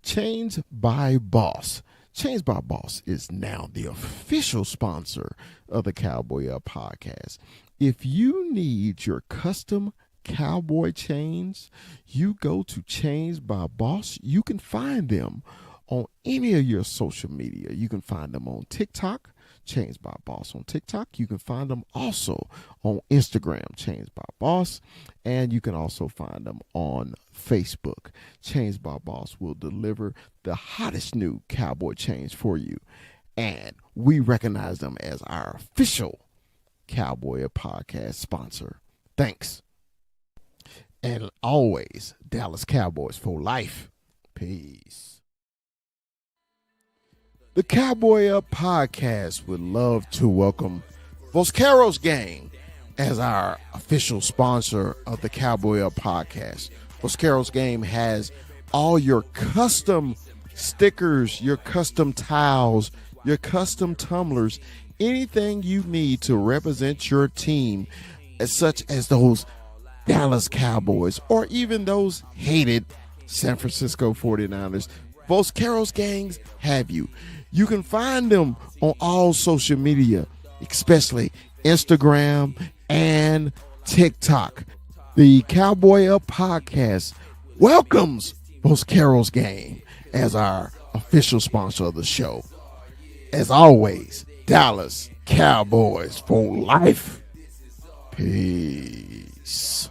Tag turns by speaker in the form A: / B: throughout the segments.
A: Chains by Boss. Chains by Boss is now the official sponsor of the Cowboy Up podcast. If you need your custom cowboy chains, you go to Chains by Boss. You can find them on any of your social media. You can find them on TikTok, Chains by Boss on TikTok. You can find them also on Instagram, Chains by Boss, and you can also find them on Facebook. Chains by Boss will deliver the hottest new cowboy chains for you, and we recognize them as our official Cowboy Podcast sponsor. Thanks. And always, Dallas Cowboys for life. Peace. The Cowboy Up podcast would love to welcome Vosqueros Gang as our official sponsor of the Cowboy Up podcast. Vosqueros Gang has all your custom stickers, your custom towels, your custom tumblers, anything you need to represent your team, such as those Dallas Cowboys or even those hated San Francisco 49ers. Vosqueros Gangs have you. You can find them on all social media, especially Instagram and TikTok. The Cowboy Up podcast welcomes Vosqueros Gang as our official sponsor of the show. As always, Dallas Cowboys for life. Peace.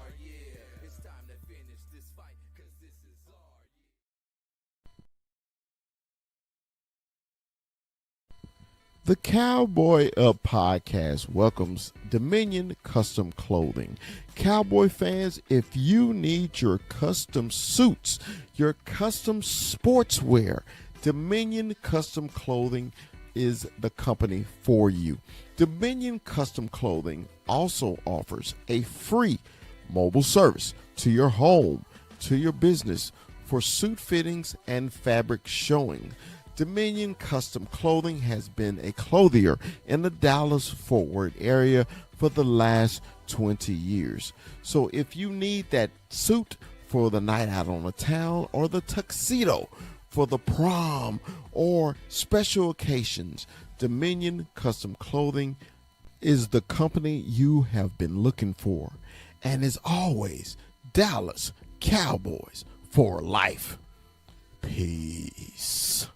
A: The Cowboy Up podcast welcomes Dominion Custom Clothing. Cowboy fans, if you need your custom suits, your custom sportswear, Dominion Custom Clothing is the company for you. Dominion Custom Clothing also offers a free mobile service to your home, to your business for suit fittings and fabric showing. Dominion Custom Clothing has been a clothier in the Dallas-Fort Worth area for the last 20 years. So if you need that suit for the night out on the town or the tuxedo for the prom or special occasions, Dominion Custom Clothing is the company you have been looking for. And as always, Dallas Cowboys for life. Peace.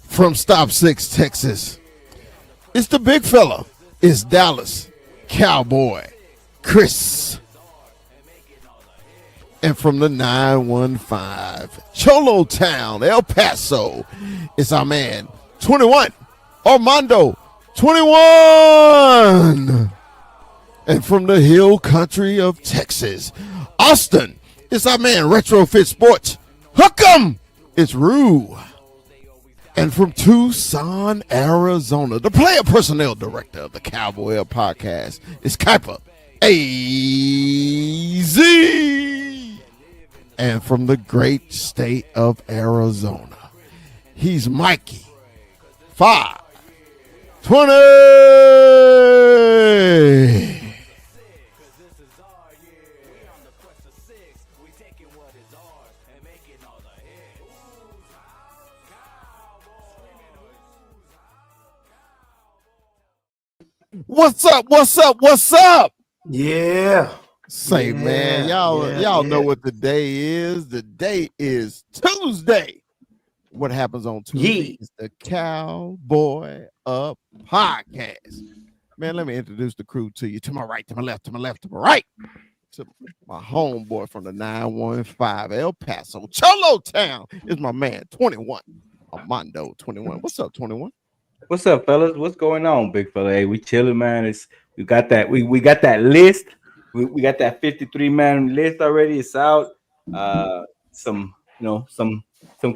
A: From Stop 6, Texas, it's the big fella. It's Dallas Cowboy Chris. And from the 915, Cholo Town, El Paso, it's our man, 21, Armando, 21. And from the hill country of Texas, Austin, it's our man, Retrofit Sports, Hook 'em, it's Rue. And from Tucson, Arizona, the player personnel director of the Cowboy Up podcast is Kuiper AZ. And from the great state of Arizona, he's Mikey 520. What's up? What's up? What's up?
B: Yeah.
A: Say, man, y'all know what the day is. The day is Tuesday. What happens on Tuesday is the Cowboy Up podcast. Man, let me introduce the crew to you. To my right, to my left, to my left, to my right. To my homeboy from the 915, El Paso, Cholo Town is my man, 21, Armando, 21. What's up, 21?
C: What's up, fellas? What's going on, big fella? Hey, we chilling, man. We got that list. We got that 53-man list already. It's out. Some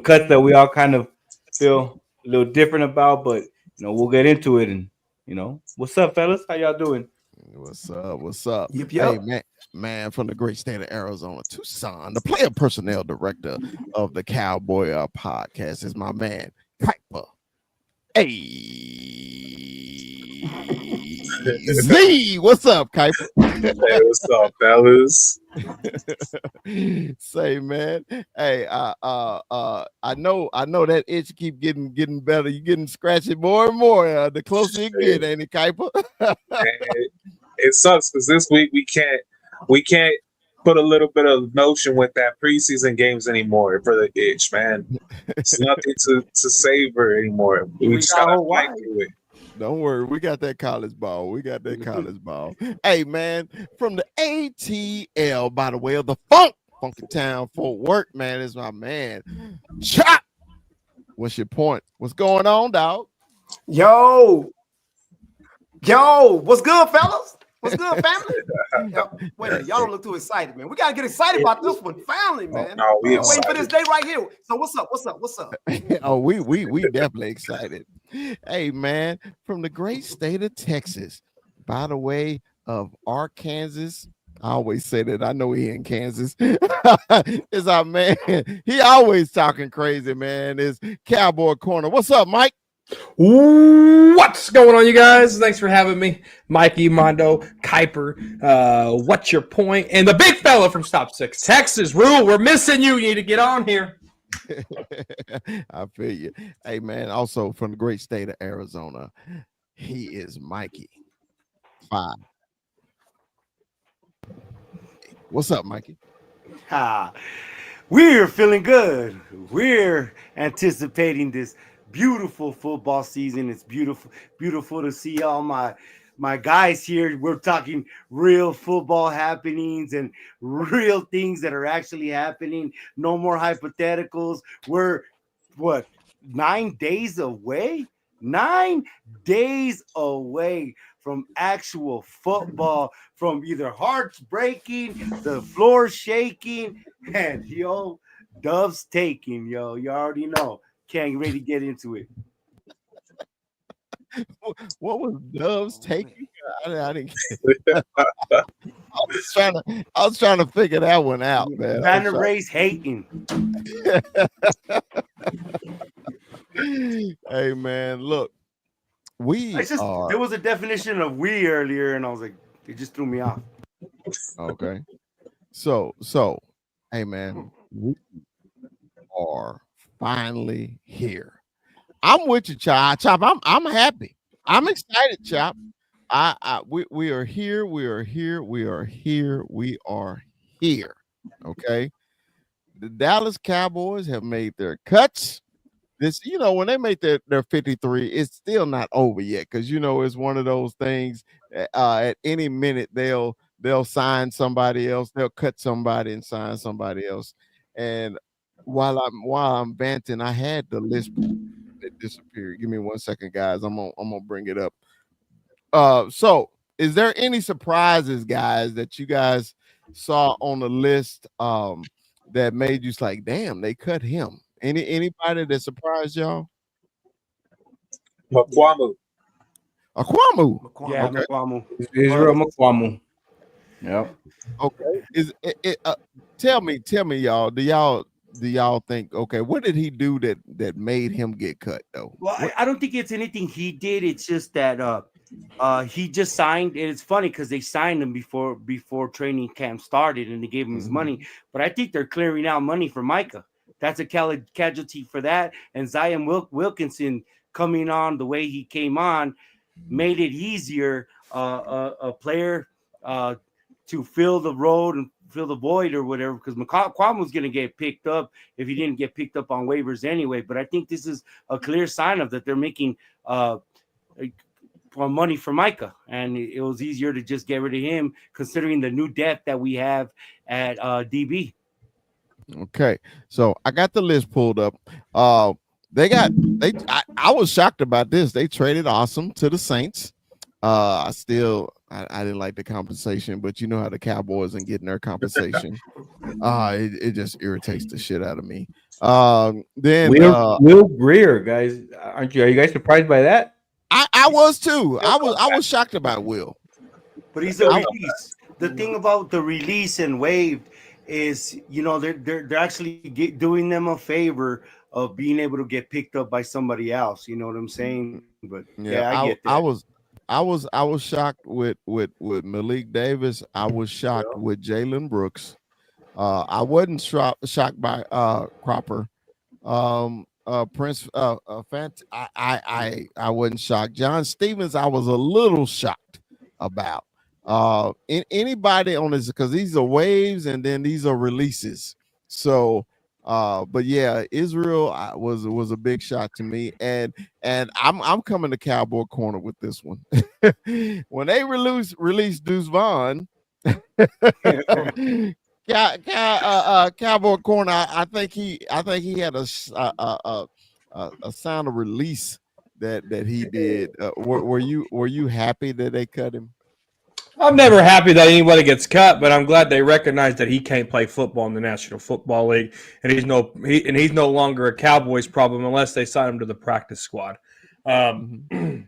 C: cuts that we all kind of feel a little different about, but we'll get into it. And what's up, fellas? How y'all doing?
A: What's up? What's up?
B: Yep.
A: Hey, man, from the great state of Arizona, Tucson, the player personnel director of the Cowboy podcast is my man, Kuiper. Hey, Z, what's up, Kuiper?
B: Hey, what's up, fellas?
A: Say, man, hey, I know that itch keep getting better. You getting scratchy more and more. The closer you get, ain't it, Kuiper?
B: It sucks because this week we can't put a little bit of motion with that preseason games anymore for the itch, man. It's nothing to savor anymore. We just gotta fight through it.
A: Don't worry, we got that college ball. Hey, man, from the ATL, by the way of the Funky Town, Fort Worth, man, is my man. Chop! What's your point? What's going on, dog?
D: Yo, what's good, fellas? What's good, family? Wait a minute, y'all don't look too excited, man. We gotta get excited about this one, family, man.
B: No, we
D: waiting for this day right here. So what's up?
A: Oh, we definitely excited. Hey, man, from the great state of Texas, by the way of Arkansas. I always say that. I know he in Kansas. Is our man. He always talking crazy, man. Is Cowboy Corner. What's up, Mike?
E: What's going on, you guys? Thanks for having me. Mikey, Mondo, Kuiper, what's your point? And the big fella from Stop 6, Texas. Rule, we're missing you. You need to get on here.
A: I feel you. Hey, man, also from the great state of Arizona, he is Mikey 5. What's up, Mikey?
D: We're feeling good. We're anticipating this beautiful football season. It's beautiful to see all my guys here. We're talking real football happenings and real things that are actually happening. No more hypotheticals. We're 9 days away? 9 days away from actual football, from either hearts breaking, the floor shaking, and Doves taking, You already know. Can't really get into it.
A: What was Doves taking? I didn't get it. I was trying to figure that one out, man.
D: Banner race hating.
A: Hey, man, look,
D: there was a definition of we earlier, and I was like, it just threw me off.
A: Okay. So, hey, man, we are finally here. I'm with you, Chop. I'm happy. I'm excited, Chop. We are here. Okay. The Dallas Cowboys have made their cuts. This, when they make their 53, it's still not over yet, because it's one of those things. At any minute they'll sign somebody else, they'll cut somebody and sign somebody else. And while I'm venting, I had the list that disappeared. Give me 1 second, guys. I'm gonna bring it up. So is there any surprises, guys, that you guys saw on the list that made you like, damn, they cut him? Anybody that surprised y'all?
B: Mukuamu.
D: Yeah,
A: okay.
D: Mukuamu.
C: Israel Mukuamu. Yep.
A: Okay. Is it? Tell me, y'all. Do y'all think? Okay, what did he do that made him get cut though?
D: Well, I don't think it's anything he did. It's just that he just signed. And it's funny because they signed him before training camp started, and they gave him his money. But I think they're clearing out money for Micah. That's a casualty for that. And Zion Wilkinson coming on the way he came on made it easier a player to fill the road and fill the void or whatever, because Mukuamu was going to get picked up if he didn't get picked up on waivers anyway. But I think this is a clear sign of that they're making money for Micah, and it was easier to just get rid of him considering the new depth that we have at DB.
A: Okay, so I got the list pulled up. I was shocked about this. They traded Awesome to the Saints. I didn't like the compensation, but you know how the Cowboys and getting their compensation. It just irritates the shit out of me. Then
C: Will Greer, guys, are you guys surprised by that?
A: I was too. I was shocked about Will.
D: But he's a piece. the thing about the release and waived is, they're actually doing them a favor of being able to get picked up by somebody else. You know what I'm saying? But yeah, I get that.
A: I was shocked with Malik Davis. I was shocked with Jalen Brooks. I wasn't shocked by Cropper. Prince Fant. I wasn't shocked. John Stevens, I was a little shocked about. Anybody on this, because these are waves and then these are releases. So but yeah, Israel was a big shot to me, and I'm coming to Cowboy Corner with this one. When they released Deuce Vaughn, Cowboy Corner, I think he had a sound of release that he did. Were you happy that they cut him?
E: I'm never happy that anybody gets cut, but I'm glad they recognize that he can't play football in the National Football League, and he's no longer a Cowboys problem unless they sign him to the practice squad. Being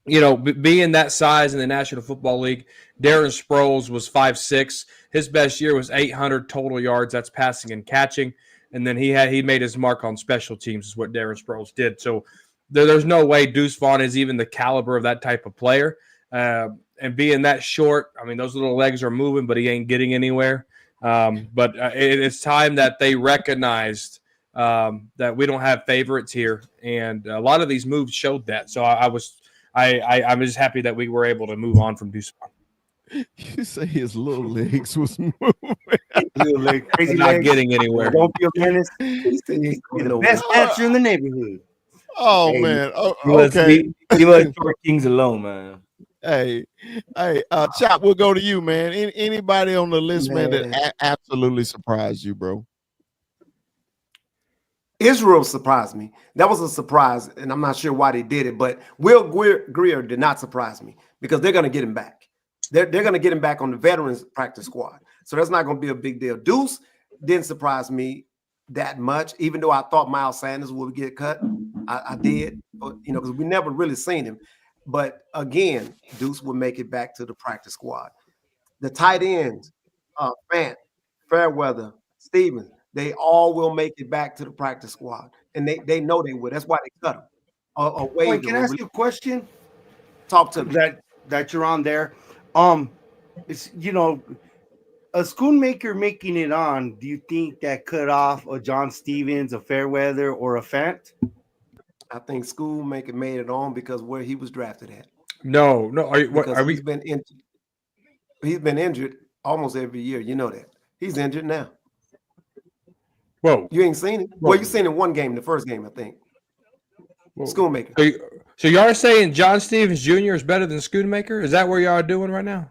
E: that size in the National Football League, Darren Sproles was 5'6". His best year was 800 total yards. That's passing and catching, and then he made his mark on special teams. Is what Darren Sproles did. So there's no way Deuce Vaughn is even the caliber of that type of player. And being that short, I mean, those little legs are moving, but he ain't getting anywhere. But it's time that they recognized that we don't have favorites here, and a lot of these moves showed that. So I'm just happy that we were able to move on from Deuce Vaughn.
A: You say his little legs was moving.
D: Little leg, crazy
E: not
D: legs.
E: getting anywhere.
D: Don't be a menace. He's the best catcher in the neighborhood.
A: Oh
C: Hey,
A: man.
C: Okay. Leave us short kings alone, man.
A: Hey, Chop, we'll go to you, man. Anybody on the list, man, that absolutely surprised you, bro?
F: Israel surprised me. That was a surprise, and I'm not sure why they did it, but Will Greer did not surprise me because they're going to get him back. They're going to get him back on the veterans practice squad. So that's not going to be a big deal. Deuce didn't surprise me that much, even though I thought Miles Sanders would get cut. I did, but, because we never really seen him. But again, Deuce will make it back to the practice squad. The tight ends, Fant, Fairweather, Stevens, they all will make it back to the practice squad. And they know they will. That's why they cut them.
D: Wait, can I ask you a question?
F: Talk to me.
D: That you're on there. It's a Schoonmaker making it on. Do you think that cut off a John Stevens, a Fairweather, or a Fant?
F: I think Schoonmaker made it on because where he was drafted at.
E: No.
F: He's been injured. He's been injured almost every year. You know that. He's injured now.
E: Whoa.
F: You ain't seen it? Well, you seen it one game, the first game, I think. Schoonmaker.
E: So you are saying John Stevens Jr. is better than Schoonmaker? Is that where y'all are doing right now?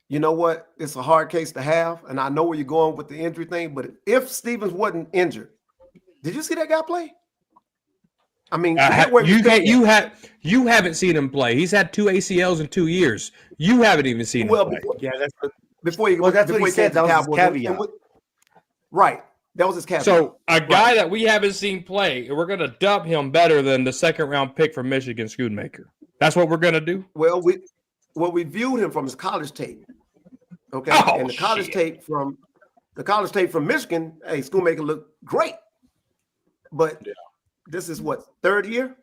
F: You know what? It's a hard case to have, and I know where you're going with the injury thing, but if Stevens wasn't injured, did you see that guy play? I mean,
E: you haven't seen him play. He's had 2 ACLs in 2 years. You haven't even seen him play.
D: That's what he said. That was his caveat.
F: Right. That was his caveat.
E: So a guy that we haven't seen play, we're going to dub him better than the second-round pick from Michigan, Schoonmaker. That's what we're going to do?
F: Well, we viewed him from his college tape. Okay. And the college tape from Michigan, hey, Schoonmaker looked great. But this is what, third year?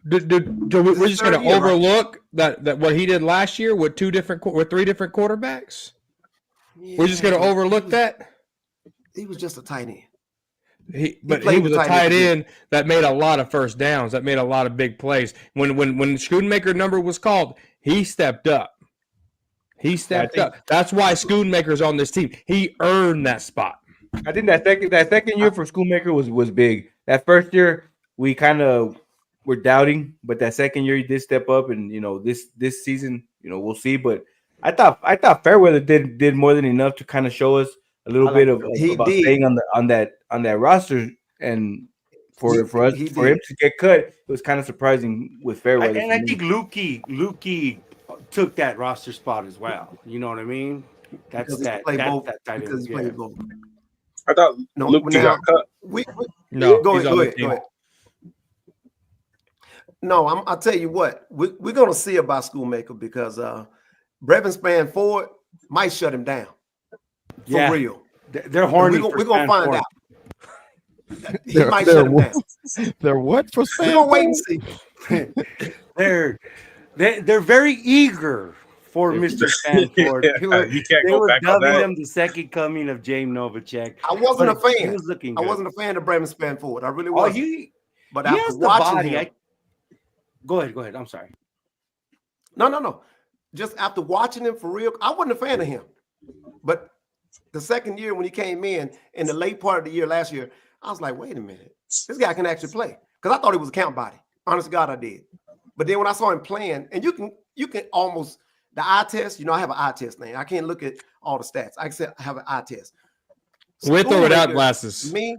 E: We're just going to overlook that what he did last year with 3 different quarterbacks? Yeah, we're just going to overlook that?
F: He was just a tight end.
E: He was a tight end that made a lot of first downs, that made a lot of big plays. When Schoonmaker number was called, he stepped up. That's why Schoonmaker's on this team. He earned that spot.
C: I think that second year for Schoonmaker was big. That first year we kind of were doubting, but that second year he did step up, and this season we'll see. But I thought Fairweather did more than enough to kind of show us a little bit of staying on that roster, and for him to get cut, it was kind of surprising with Fairweather.
D: And I think Lukey took that roster spot as well. You know what I mean? That's that tight end.
B: I thought Luke got cut.
F: Go ahead. No, I'll tell you what. We're going to see about Schoonmaker because Brevin Spann-Ford might shut him down. For real.
D: They're horny.
F: We're going to find out. He
A: They're-
F: might
A: they're
F: shut him
A: what?
F: down.
A: They're what for
F: We're going to wait and see.
D: They're very eager for Mr. Stanford.
B: Yeah, you can't
D: They
B: go
D: were
B: back on
D: dubbing
B: that.
D: him the second coming of James Novacek.
F: I wasn't a
D: But he
F: fan.
D: was looking
F: I
D: good.
F: wasn't a fan of Brevin Spann-Ford. I really
D: Oh,
F: wasn't. But
D: he
F: after
D: has the
F: watching
D: body.
F: him,
D: Go ahead. I'm sorry.
F: no. Just after watching him for real, I wasn't a fan of him. But the second year when he came in the late part of the year last year, I was like, wait a minute, this guy can actually play. Because I thought he was a count body. Honest to God, I did. But then when I saw him playing, and you can almost the eye test. I have an eye test thing. I can't look at all the stats. I said I have an eye test.
E: With or without
F: Schoonmaker,
E: glasses?
F: Me,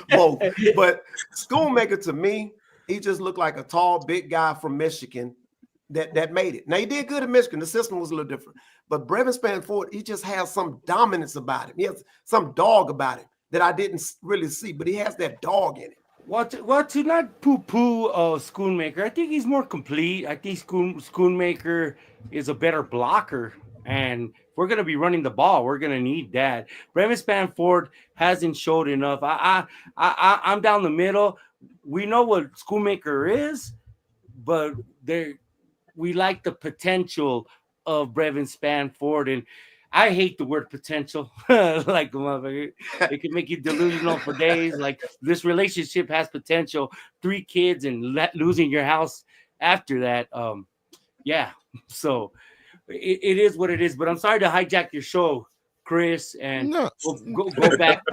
F: both. But Schoonmaker to me, he just looked like a tall, big guy from Michigan that made it. Now he did good in Michigan. The system was a little different. But Brevin Spann-Ford, he just has some dominance about him. He has some dog about him that I didn't really see, but he has that dog in it.
D: Well, to not poo-poo Schoonmaker, I think he's more complete. I think Schoonmaker is a better blocker, and if we're gonna be running the ball, we're gonna need that. Brevin Spann-Ford hasn't showed enough. I'm down the middle. We know what Schoonmaker is, but we like the potential of Brevin Spann-Ford, and I hate the word potential. Like, motherfucker, it can make you delusional for days. Like, this relationship has potential. 3 kids and losing your house after that. Yeah. So it is what it is. But I'm sorry to hijack your show, Chris, and
A: No.
D: go back.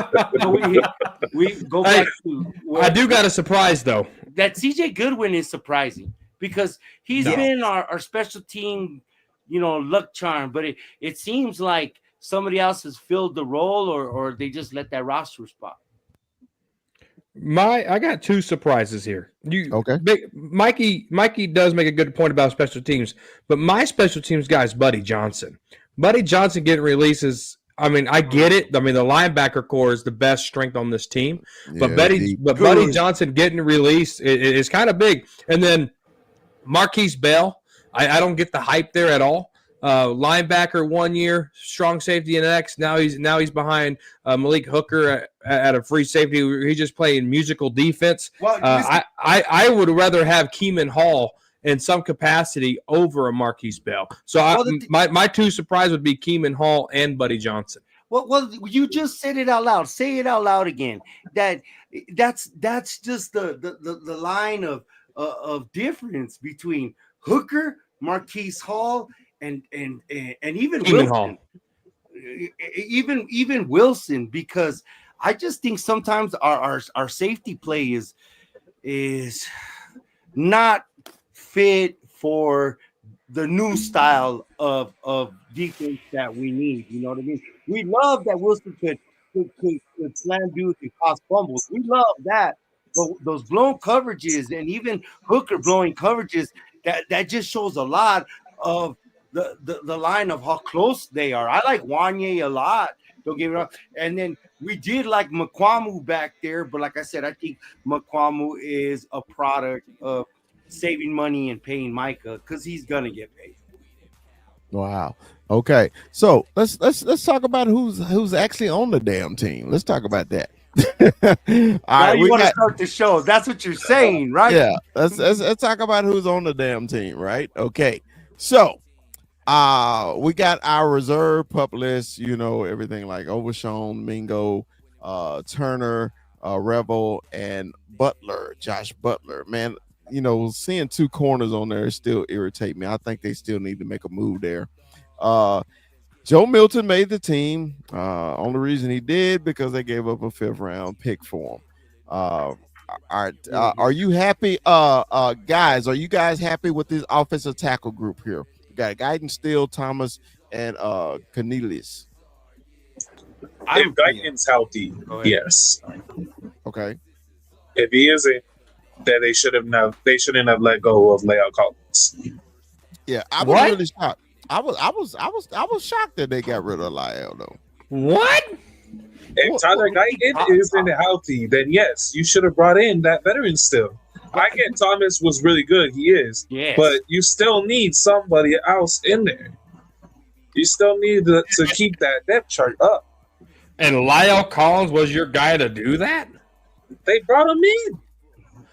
D: we go back to.
E: I do got a surprise though.
D: That CJ Goodwin is surprising because he's been our special team, luck charm, but it seems like somebody else has filled the role or they just let that roster spot.
E: I got 2 surprises here.
A: Okay.
E: Mikey does make a good point about special teams, but my special teams guy is Buddy Johnson. Buddy Johnson getting releases. I mean, I get it. I mean, the linebacker core is the best strength on this team, but Buddy Johnson getting released is kind of big. And then Marquise Bell, I don't get the hype there at all. Linebacker 1 year, strong safety in the next. Now he's behind Malik Hooker at a free safety. He's just playing musical defense.
F: Well,
E: I would rather have Keeman Hall in some capacity over a Marquise Bell. So my 2 surprise would be Keeman Hall and Buddy Johnson.
D: Well, you just said it out loud. Say it out loud again. That's just the line of difference between Hooker, Marquise Hall, and even
E: Keeman
D: Wilson.
E: Hall.
D: Even Wilson, because I just think sometimes our safety play is not fit for the new style of defense that we need. You know what I mean? We love that Wilson could slam dudes and cause fumbles. We love that. But those blown coverages and even Hooker blowing coverages, that just shows a lot of the line of how close they are. I like Wanye a lot. Don't get me wrong. And then we did like Mukwamu back there, but like I said, I think Mukwamu is a product of saving money and paying Micah because he's gonna get paid.
A: Wow. Okay. So let's talk about who's actually on the damn team. Let's talk about that. All
D: Now
A: right,
D: you want to start the show. That's what you're saying, right?
A: Yeah. Let's talk about who's on the damn team, right? Okay. So we got our reserve pup list, everything like Overshown, Mingo, Turner, Revel, and Butler, Josh Butler. Man, seeing 2 corners on there still irritate me. I think they still need to make a move there. Joe Milton made the team. Only reason he did because they gave up a 5th round pick for him. All right. Are you happy, guys? Are you guys happy with this offensive tackle group here? We got Guyton, Steele, Thomas, and Cornelius.
B: If Guyton's healthy, yes.
A: Okay.
B: If he isn't, then they shouldn't have let go of La'el Collins.
A: Yeah, I was really shocked. I was shocked that they got rid of La'el though.
E: What?
B: If Tyler Guyton isn't healthy, then yes, you should have brought in that veteran still. I get Thomas was really good. He is.
D: Yes.
B: But you still need somebody else in there. You still need to keep that depth chart up.
E: And Lyle Collins was your guy to do that?
B: They brought him in.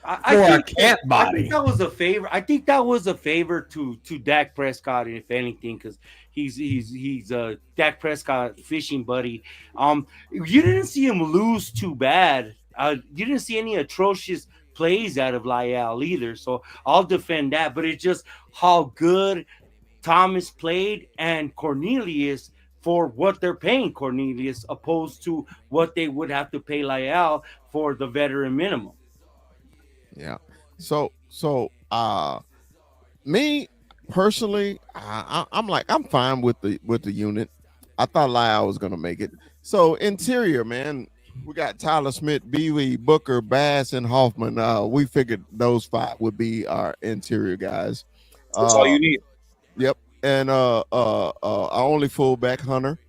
D: I
E: For a
D: think
E: cat
D: I
E: body.
D: think that was a favor. I think that was a favor to Dak Prescott, if anything, because he's Dak Prescott fishing buddy. You didn't see him lose too bad. You didn't see any atrocious plays out of Lyle either. So I'll defend that. But it's just how good Thomas played and Cornelius for what they're paying Cornelius, opposed to what they would have to pay Lyle for the veteran minimum.
A: Yeah. So me personally, I'm fine with the unit. I thought Lyle was gonna make it. So interior, man, we got Tyler Smith, Beasley, Booker, Bass, and Hoffman. We figured those 5 would be our interior guys.
B: That's all you need.
A: Yep. And our only fullback, Hunter.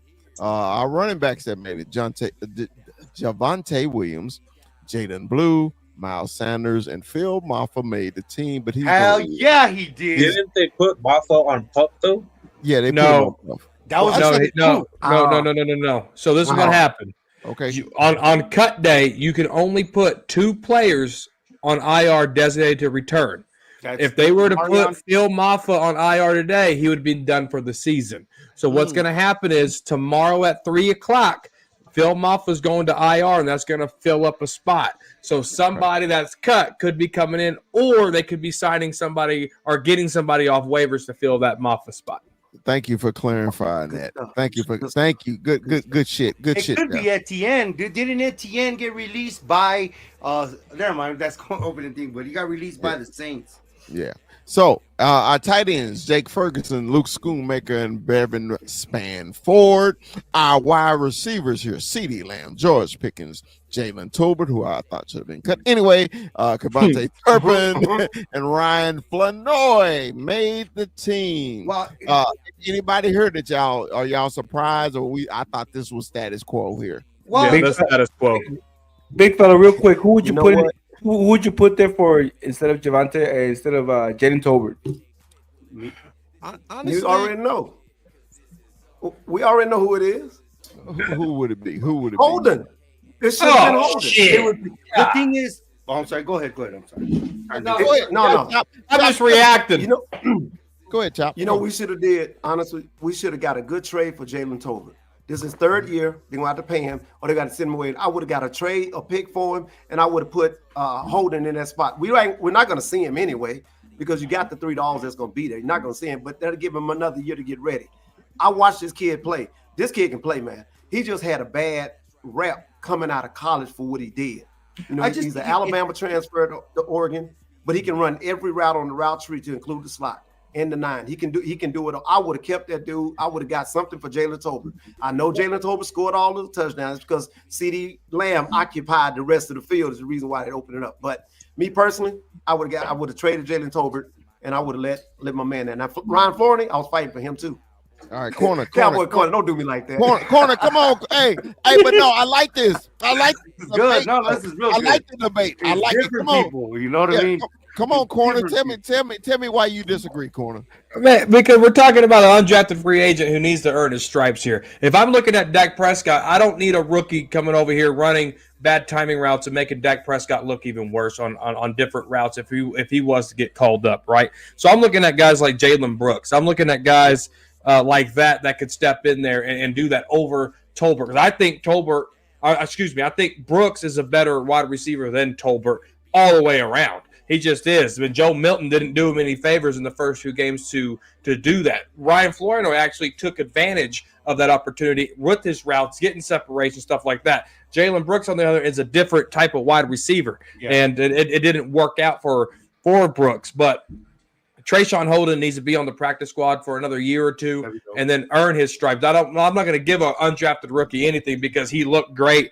A: Our running backs that made it: Javonte Williams, Jaden Blue, Miles Sanders, and Phil Maffa made the team, but
D: Hell yeah, he did.
B: Didn't they put Maffa on pup though?
A: Yeah, they
E: No.
A: put him on.
D: That was
E: No. So this is what happened.
A: Okay.
E: On cut day, you can only put 2 players on IR designated to return. If they were to put Phil Maffa on IR today, he would have been done for the season. So what's going to happen is tomorrow at 3:00, Phil Maffa is going to IR, and that's going to fill up a spot. So somebody that's cut could be coming in, or they could be signing somebody or getting somebody off waivers to fill that Maffa spot.
A: Thank you for clarifying that. Thank you. Good shit. Good shit.
D: It could be Etienne. Didn't Etienne get released by never mind, that's going to open the thing, but he got released by the Saints.
A: Yeah. So our tight ends, Jake Ferguson, Luke Schoonmaker, and Bevan Spanford. Our wide receivers here, CeeDee Lamb, George Pickens, Jalen Tolbert, who I thought should have been cut anyway, Kavontae Turpin, and Ryan Flanoy made the team.
F: Well,
A: Anybody heard that y'all surprised, or I thought this was status quo here?
D: Well,
E: Yeah, that's status quo.
C: Big fella, real quick, who would you,
F: You know
C: put in,
F: what?
C: who would you put there for instead of Javonte, instead of Jaden Tolbert?
A: Honestly,
F: you already know. We already know who it is.
A: who would it be? Who would it
F: Holden. This should have been Holden.
E: shit.
F: It would be-
D: the thing is, I'm sorry. Go ahead. I'm sorry.
A: No, go ahead.
F: No.
E: I'm just reacting.
F: You know,
A: Go ahead, Chop.
F: we should have did, honestly, we should have got a good trade for Jalen Tolbert. This is 3rd year. They're going to have to pay him, or they got to send him away. I would have got a trade, a pick for him, and I would have put Holden in that spot. We're not going to see him anyway, because you got the $3 that's going to be there. You're not going to see him, but that'll give him another year to get ready. I watched this kid play. This kid can play, man. He just had a bad rep coming out of college for what he did. You know, he's an Alabama transfer to Oregon, but he can run every route on the route tree to include the slot and the 9. He can do it. I would have kept that dude. I would have got something for Jalen Tolbert. I know Jalen Tolbert scored all of the touchdowns because CeeDee Lamb occupied the rest of the field is the reason why they opened it up. But me personally, I would have traded Jalen Tolbert, and I would have let my man there. Now Ryan Florney, I was fighting for him too.
A: All right, corner.
F: Cowboy corner, don't do me like that.
A: Corner, come on. Hey, but no, I like this. I like this
D: Good.
A: debate.
D: No, this is real
A: I
D: good.
A: like the debate. I
D: It's
A: like it.
D: different
A: Come on.
D: people. You know what I
A: Yeah,
D: mean?
A: Come on, corner.
D: Different
A: Tell me why you disagree, corner.
E: Man, because we're talking about an undrafted free agent who needs to earn his stripes here. If I'm looking at Dak Prescott, I don't need a rookie coming over here running bad timing routes and making Dak Prescott look even worse on different routes if he was to get called up, right? So I'm looking at guys like Jalen Brooks. I'm looking at guys like that could step in there and do that over Tolbert. Because I think I think Brooks is a better wide receiver than Tolbert all the way around. He just is. I mean, Joe Milton didn't do him any favors in the first 2 games to do that. Ryan Florino actually took advantage of that opportunity with his routes, getting separation, stuff like that. Jalen Brooks, on the other, is a different type of wide receiver, and it didn't work out for Brooks. But Trayshawn Holden needs to be on the practice squad for another year or 2 and then earn his stripes. I'm not going to give an undrafted rookie anything because he looked great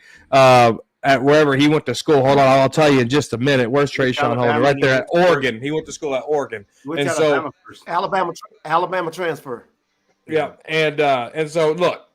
E: at wherever he went to school. Hold on, I'll tell you in just a minute. Where's Trayshawn Holden? Right there at Oregon. He went to school at Oregon.
D: Which Alabama
F: Alabama transfer.
E: Yeah, and so look,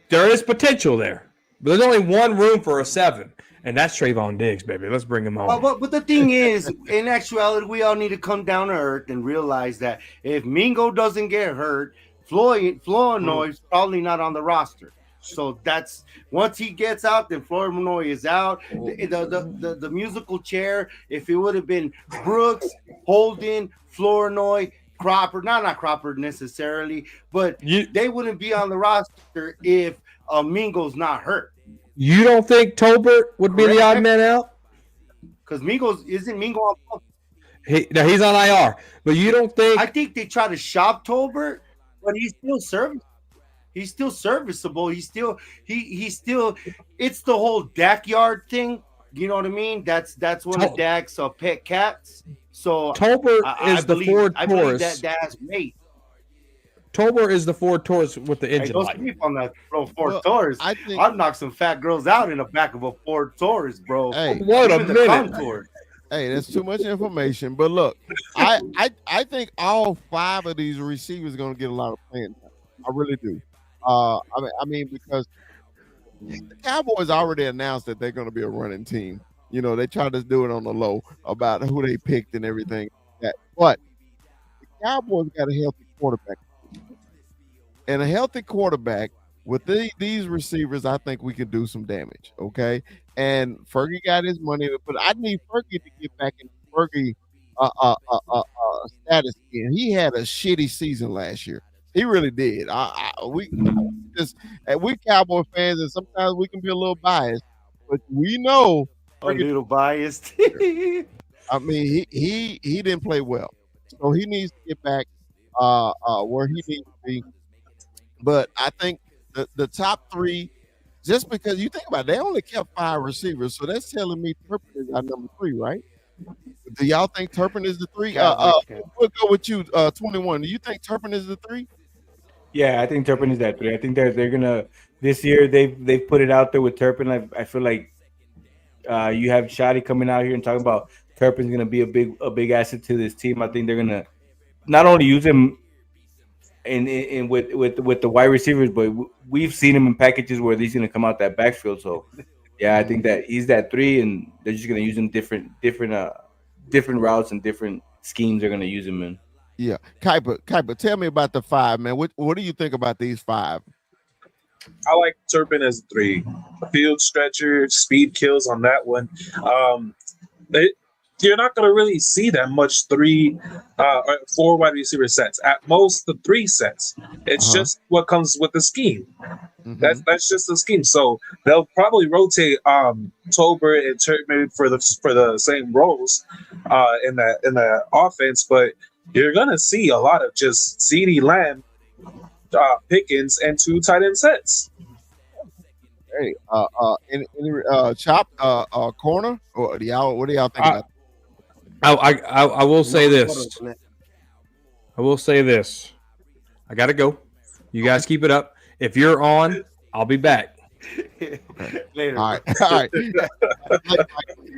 E: there is potential there. But there's only one room for a 7, and that's Trayvon Diggs, baby. Let's bring him on.
D: But the thing is, in actuality, we all need to come down to earth and realize that if Mingo doesn't get hurt, Flournoy is probably not on the roster. So that's once he gets out, then Flournoy is out. The musical chair, if it would have been Brooks, Holden, Flournoy, Cropper, not Cropper necessarily, but they wouldn't be on the roster if Mingo's not hurt.
E: You don't think Tolbert would be the odd man out?
D: Because isn't Mingo on?
E: He's on IR, but you don't think?
D: I think they try to shop Tolbert, but he's still serviceable. He's still serviceable. He's still. It's the whole Dak yard thing. You know what I mean? That's one of Dak's pet cats. So
E: Tolbert is the Ford Taurus.
D: I believe that's mate.
E: Tolbert is the Ford Taurus with the engine light.
D: Don't sleep on that Ford Taurus. I'll knock some fat girls out in the back of a Ford Taurus, bro.
A: Hey,
E: what a minute!
A: Hey, that's too much information. But look, I think all 5 of these receivers are going to get a lot of playing time. I really do. I mean, because the Cowboys already announced that they're going to be a running team. You know, they tried to do it on the low about who they picked and everything. But the Cowboys got a healthy quarterback. And a healthy quarterback with these receivers, I think we can do some damage, okay? And Fergie got his money, but I need Fergie to get back in Fergie status again. He had a shitty season last year. He really did. We Cowboy fans, and sometimes we can be a little biased, but we know
D: a little biased.
A: I mean, he didn't play well, so he needs to get back where he needs to be. But I think the top 3, just because you think about it, they only kept 5 receivers, so that's telling me Turpin is our number 3, right? Do y'all think Turpin is the 3? We'll go with you, 21. Do you think Turpin is the 3?
C: Yeah, I think Turpin is that 3. I think they're gonna this year. They've put it out there with Turpin. I feel like you have Shotty coming out here and talking about Turpin's gonna be a big asset to this team. I think they're gonna not only use him in with the wide receivers, but we've seen him in packages where he's gonna come out that backfield. So yeah, I think that he's that 3, and they're just gonna use him different routes and different schemes they're gonna use him in.
A: Yeah, Kuiper, tell me about the 5, man. What do you think about these 5?
B: I like Turpin as 3. Field stretcher, speed kills on that one. You're not going to really see that much 3 or 4 wide receiver sets. At most, the 3 sets. It's just what comes with the scheme. Mm-hmm. That's just the scheme. So they'll probably rotate Tolbert and Turpin for the same roles in the offense, but you're going to see a lot of just CeeDee Lamb, Pickens, and 2 tight end sets.
A: Hey, any chop corner? Or what do y'all think about?
E: I will say this. I will say this. I gotta go. You guys keep it up. If you're on, I'll be back.
D: Later.
A: All right.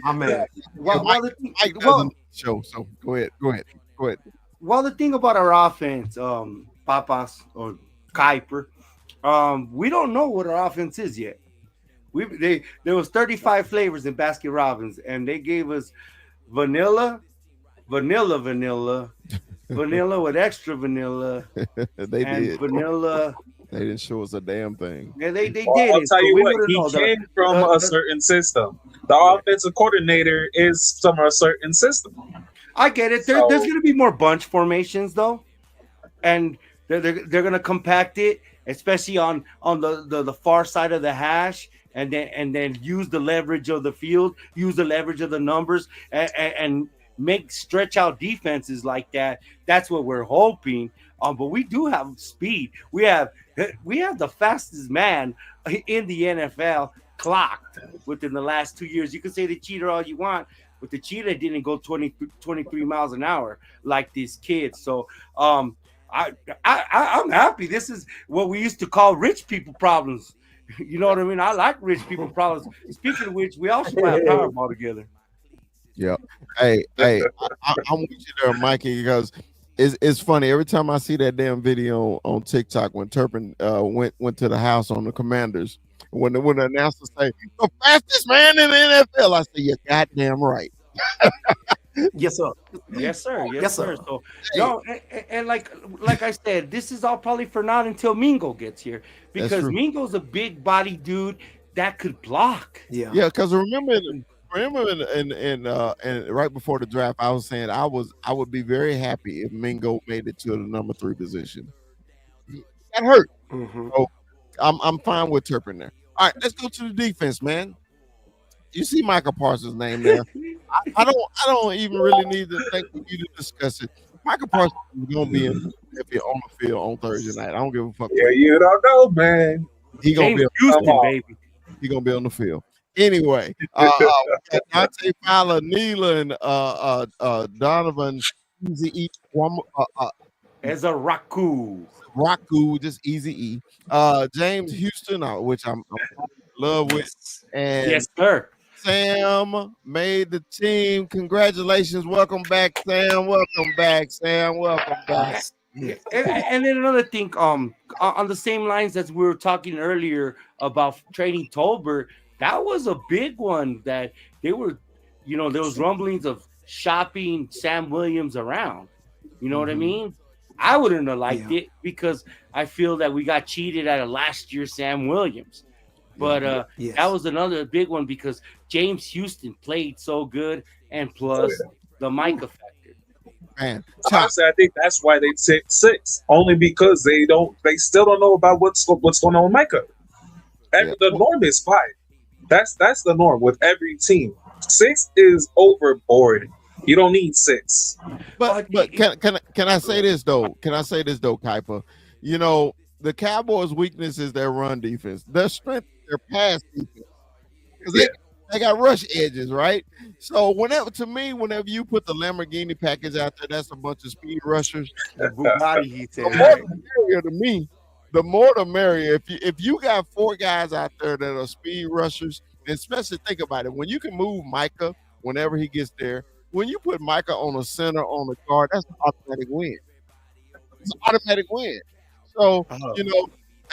F: I'm mad.
A: Mike doesn't show, so go ahead.
D: Well, the thing about our offense, Papas or Kuiper, we don't know what our offense is yet. There was 35 flavors in Baskin Robbins, and they gave us vanilla with extra vanilla.
A: They did
D: vanilla.
A: They didn't show us a damn thing.
D: Yeah, they did.
B: I'll tell you what, he came from a certain system. The offensive coordinator is from a certain system.
D: I get it. There's going to be more bunch formations though, and they're going to compact it, especially on the far side of the hash, and then use the leverage of the field, use the leverage of the numbers, and make stretch out defenses like that. That's what we're hoping. But we do have speed. We have the fastest man in the NFL clocked within the last 2 years. You can say the cheater all you want, but the cheetah didn't go 23 miles an hour like these kids. So I'm happy. This is what we used to call rich people problems. You know what I mean? I like rich people problems. Speaking of which, we all should buy a Powerball together.
A: Yeah. Hey, I'm with you there, Mikey, because it's funny. Every time I see that damn video on TikTok when Turpin went to the house on the Commanders, When the announcers say the fastest man in the NFL, I say you're goddamn right.
D: Yes, sir.
F: Yes, sir.
D: So no, and like I said, this is all probably for not until Mingo gets here, because
A: true.
D: Mingo's a big body dude that could block.
F: Yeah.
A: Yeah, because remember and right before the draft, I was saying I would be very happy if Mingo made it to the number 3 position. He got hurt.
F: Mhm.
A: So I'm fine with Turpin there. All right, let's go to the defense, man. You see Michael Parsons' name there. I don't even really need to think for you to discuss it. Michael Parsons is gonna be in if you're on the field on Thursday night. I don't give a fuck.
B: Yeah, you don't know, man.
A: He gonna
D: James
A: be
D: Houston,
B: Come on.
D: baby.
A: he gonna be on the field. Anyway, we got Dante Fowler, Nealon, Donovan, Easy E,
D: As a Raku.
A: Raku, just Easy E, James Houston, which I'm in love with, and
D: Yes, sir.
A: Sam made the team. Congratulations. Welcome back, Sam. Welcome back, Sam. Welcome back.
D: And then another thing, on the same lines as we were talking earlier about trading Tolbert, that was a big one that they were, there was rumblings of shopping Sam Williams around. You know what I mean? I wouldn't have liked it because I feel that we got cheated out of last year's Sam Williams. But
F: Yes.
D: that was another big one because James Houston played so good, and plus the Micah factor.
A: Man,
B: Honestly, I think that's why they took 6, only because they still don't know about what's going on with Micah. The norm is 5. That's the norm with every team. 6 is overboard. You don't need 6.
A: but can I say this though? Kuiper? The Cowboys' weakness is their run defense. Their strength, their pass defense. Because they got rush edges, right? So whenever you put the Lamborghini package out there, that's a bunch of speed rushers.
D: The Bugatti, he said.
A: The more the merrier to me. The more the merrier. If you got 4 guys out there that are speed rushers, especially think about it, when you can move Micah whenever he gets there, when you put Micah on a center on the guard, that's an automatic win. It's an automatic win. So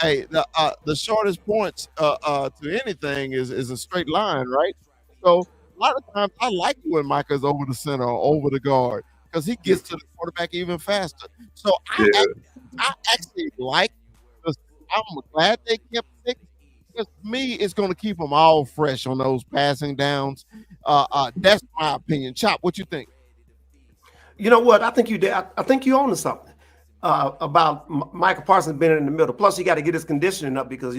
A: hey, the shortest points to anything is a straight line, right? So a lot of times I like when Micah's over the center or over the guard because he gets to the quarterback even faster. So I actually like this. I'm glad they kept 6 because to me it's going to keep them all fresh on those passing downs. That's my opinion. Chop, what you think?
F: You know what? I think you did. I think you own to something about Michael Parsons being in the middle. Plus, you got to get his conditioning up because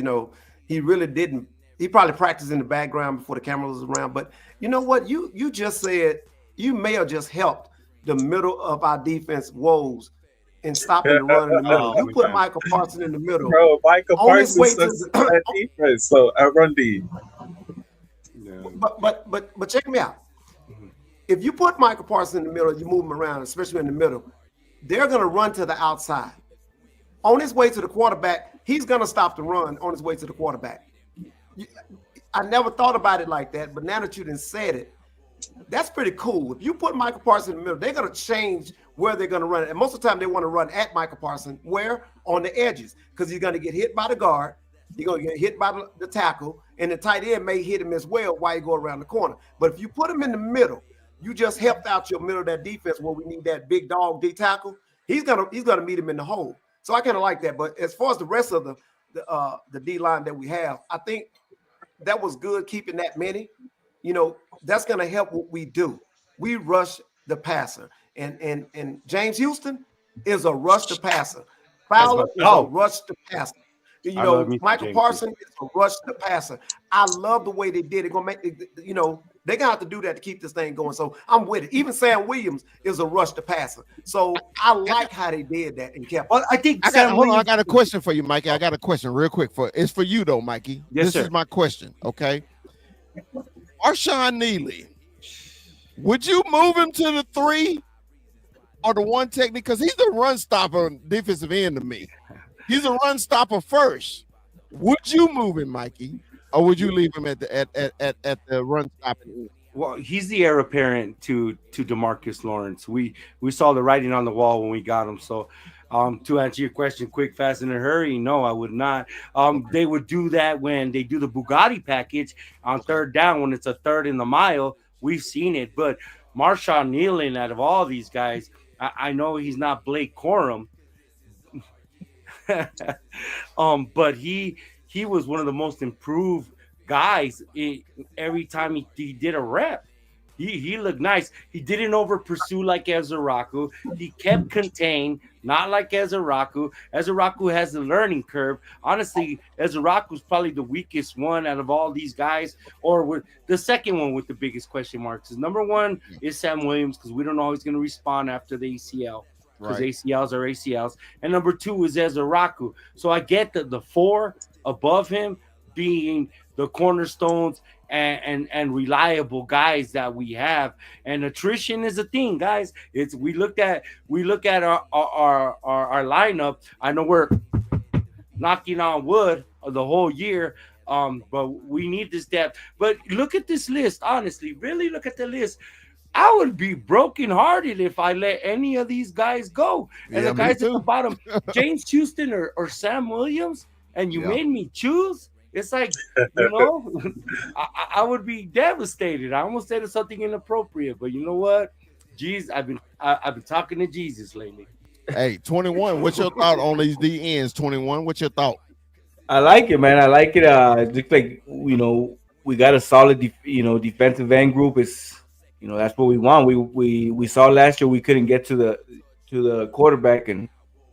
F: he really didn't. He probably practiced in the background before the camera was around. But you know what? You just said you may have just helped the middle of our defense woes in stopping the run in the middle. You put Michael Parsons in the middle.
B: Bro, Michael
F: On his way
B: Parsons
F: to
B: sucks at defense, so I run D.
F: But check me out. If you put Michael Parsons in the middle, you move him around, especially in the middle, they're going to run to the outside. On his way to the quarterback, he's going to stop the run on his way to the quarterback. I never thought about it like that, but now that you done said it, that's pretty cool. If you put Michael Parsons in the middle, they're going to change where they're going to run it. And most of the time, they want to run at Michael Parsons. Where? On the edges, because he's going to get hit by the guard. You're going to get hit by the tackle, and the tight end may hit him as well while you go around the corner. But if you put him in the middle, you just helped out your middle of that defense where we need that big dog D tackle. He's gonna meet him in the hole. So I kind of like that. But as far as the rest of the D line that we have, I think that was good keeping that many. That's gonna help what we do. We rush the passer, and James Houston is a rush the passer. Fowler is a rush the passer. Michael Parsons is a rush the passer. I love the way they did it. Gonna make they're gonna have to do that to keep this thing going. So I'm with it. Even Sam Williams is a rush to passer. So I like how they did that and kept.
D: Well, I think
A: I got a question for you, Mikey. I got a question real quick it's for you though, Mikey.
D: Yes,
A: this
D: sir.
A: is my question. Okay. Marshawn Neely, would you move him to the 3 or the 1 technique? Because he's a run stopper defensive end to me. He's a run stopper first. Would you move him, Mikey, or would you leave him at the run stopping end?
D: Well, he's the heir apparent to DeMarcus Lawrence. We saw the writing on the wall when we got him. So To answer your question, quick, fast, in a hurry, no, I would not. They would do that when they do the Bugatti package on third down when it's a third in the mile. We've seen it, but Marshawn Nealon, out of all these guys, I know he's not Blake Corum, but he was one of the most improved guys every time he did a rep. He looked nice. He didn't over pursue like Ezeraku. He kept contained, not like Ezeraku. Ezeraku has a learning curve. Honestly, Ezeraku is probably the weakest one out of all these guys, or with the second one with the biggest question marks. Number one is Sam Williams, because we don't know how he's going to respond after the ACL, because ACLs are ACLs. And number two is Ezeraku. So I get the four above him being the cornerstones and reliable guys that we have, and attrition is a thing, guys. It's we look at our lineup. I know we're knocking on wood the whole year, but we need this depth. But look at this list, honestly, really look at the list. I would be brokenhearted if I let any of these guys go. And the guys at the bottom, James Houston or Sam Williams, and you made me choose. It's like, I would be devastated. I almost said something inappropriate, but you know what? Jeez, I've been talking to Jesus lately.
A: Hey, 21, what's your thought on these DNs? 21, what's your thought?
C: I like it, man. I like it. It looks like we got a solid defensive end group. It's that's what we want. We saw last year we couldn't get to the quarterback, and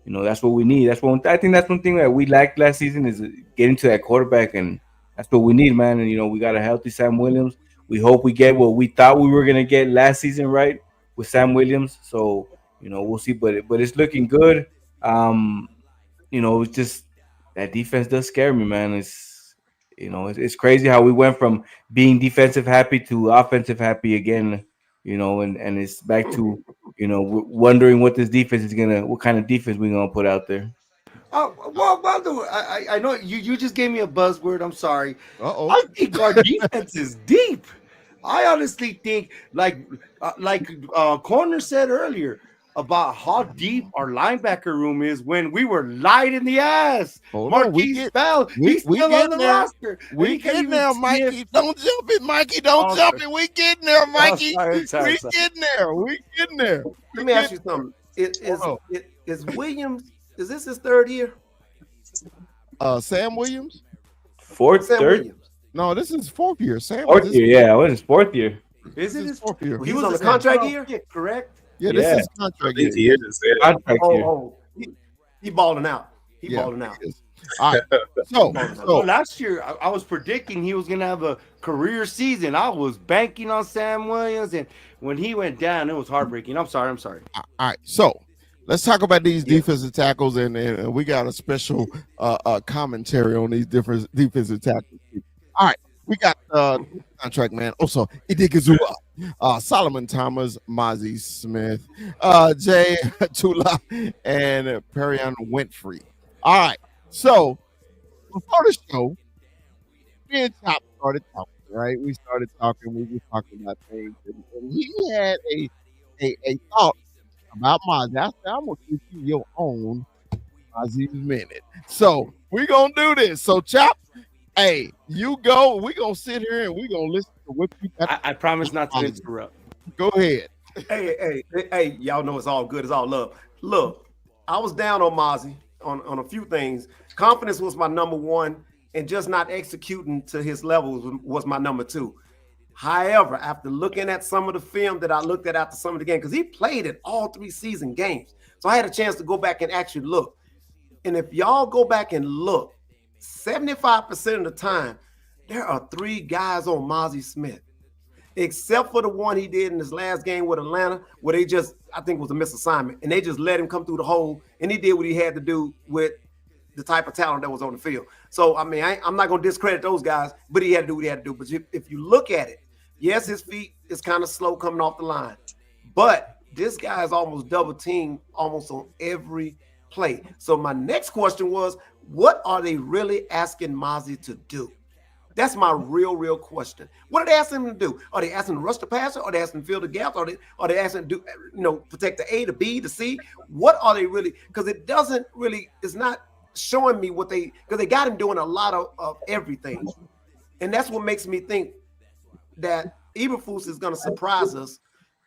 C: that's what we need. I think that's one thing that we lacked last season is getting to that quarterback, and that's what we need, man. And we got a healthy Sam Williams. We hope we get what we thought we were gonna get last season, right, with Sam Williams. So we'll see, but it's looking good. It's just that defense does scare me, man. It's crazy how we went from being defensive happy to offensive happy again. And it's back to we're wondering what this defense is what kind of defense we're gonna put out there.
D: I know you just gave me a buzzword. I'm sorry.
A: Uh-oh.
D: I think our defense is deep. I honestly think, like Corner said earlier about how deep our linebacker room is when we were light in the ass. Marquise Bell, he's still on the roster.
A: We getting there, Mikey. Don't jump it, Mikey. Don't jump it. We getting there, Mikey.
D: Sorry.
A: Getting there. We getting there.
F: Let me ask you something. Is Williams, is this his third year?
A: Sam Williams?
F: Sam
C: Third?
F: Williams.
A: No, this is fourth year. Sam
C: Fourth year, yeah. It was his fourth year.
D: Is it his
A: fourth year?
F: He was on the contract year?
D: correct?
A: Yeah, this is contract year.
B: He is. Yeah.
C: Contract year.
F: He balling out. Balling out.
A: He is. All right. So
D: Last year, I was predicting he was going to have a career season. I was banking on Sam Williams, and when he went down, it was heartbreaking. I'm sorry.
A: all right. So let's talk about these defensive tackles, and we got a special commentary on these different defensive tackles. All right. We got contract man. Also, Idigazua, Solomon Thomas, Mozzie Smith, Jay Tula, and Perion Winfrey. All right. So before the show, me and Chop started talking. Right, we started talking. We were talking about things, and he had a thought about Mozzie. I said, "I'm gonna give you your own Mozzie's minute." So we're gonna do this. So Chop. Hey, you go. We're going to sit here and we're going to listen to what you got.
D: I promise not to interrupt.
A: Go ahead.
F: Hey, y'all know it's all good. It's all love. Look, I was down on Mozzie on a few things. Confidence was my number one, and just not executing to his level was my number two. However, after looking at some of the film that I looked at after some of the game, because he played in all 3 season games. So I had a chance to go back and actually look. And if y'all go back and look, 75% of the time, there are 3 guys on Mozzie Smith, except for the one he did in his last game with Atlanta, where they just, I think it was a misassignment, and they just let him come through the hole, and he did what he had to do with the type of talent that was on the field. So, I mean, I'm not going to discredit those guys, but he had to do what he had to do. But if you look at it, yes, his feet is kind of slow coming off the line, but this guy is almost double teamed almost on every play. So my next question was, what are they really asking Mozzie to do? That's my real question. What are they asking him to do? Are they asking him to rush the passer? Are they asking him to fill the gaps? Are they asking him to do, protect the A, the B, the C? What are they really? Because it doesn't really, it's not showing me what because they got him doing a lot of everything. And that's what makes me think that Eberflus is going to surprise us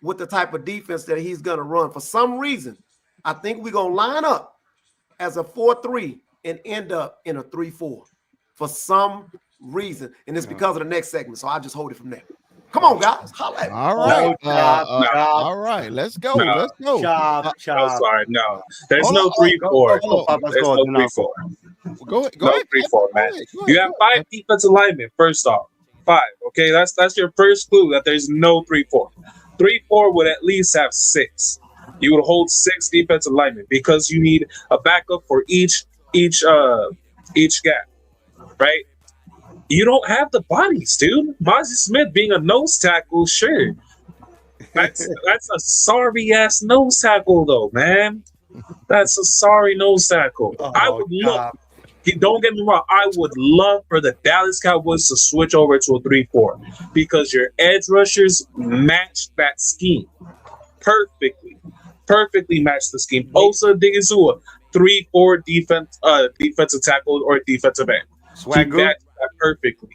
F: with the type of defense that he's going to run. For some reason, I think we're going to line up as a 4-3 and end up in a 3-4 for some reason. And it's because of the next segment. So I'll just hold it from there. Come on, guys. Holla at me.
A: All right.
D: chop.
A: All right. Let's go.
B: No.
A: Let's go.
D: Chop,
B: I'm
D: chop.
B: sorry, no. There's
A: Hold
B: no
A: on,
B: 3-4.
D: Let's
B: There's
D: go.
B: no
D: No.
B: 3-4.
A: Go ahead. Go
B: No
A: ahead.
B: 3-4, man.
A: Go ahead,
B: You have 5 defensive linemen, first off. 5. Okay, that's your first clue that there's no 3-4. 3-4 would at least have 6. You would hold 6 defensive linemen because you need a backup for each gap, right? You don't have the bodies, dude. Mozzie Smith being a nose tackle, sure. That's a sorry ass nose tackle, though, man. That's a sorry nose tackle. I would love. Don't get me wrong. I would love for the Dallas Cowboys to switch over to a 3-4 because your edge rushers match that scheme perfectly. Perfectly match the scheme. Osa Digizua, 3-4 defensive tackle or defensive end. He matched that perfectly.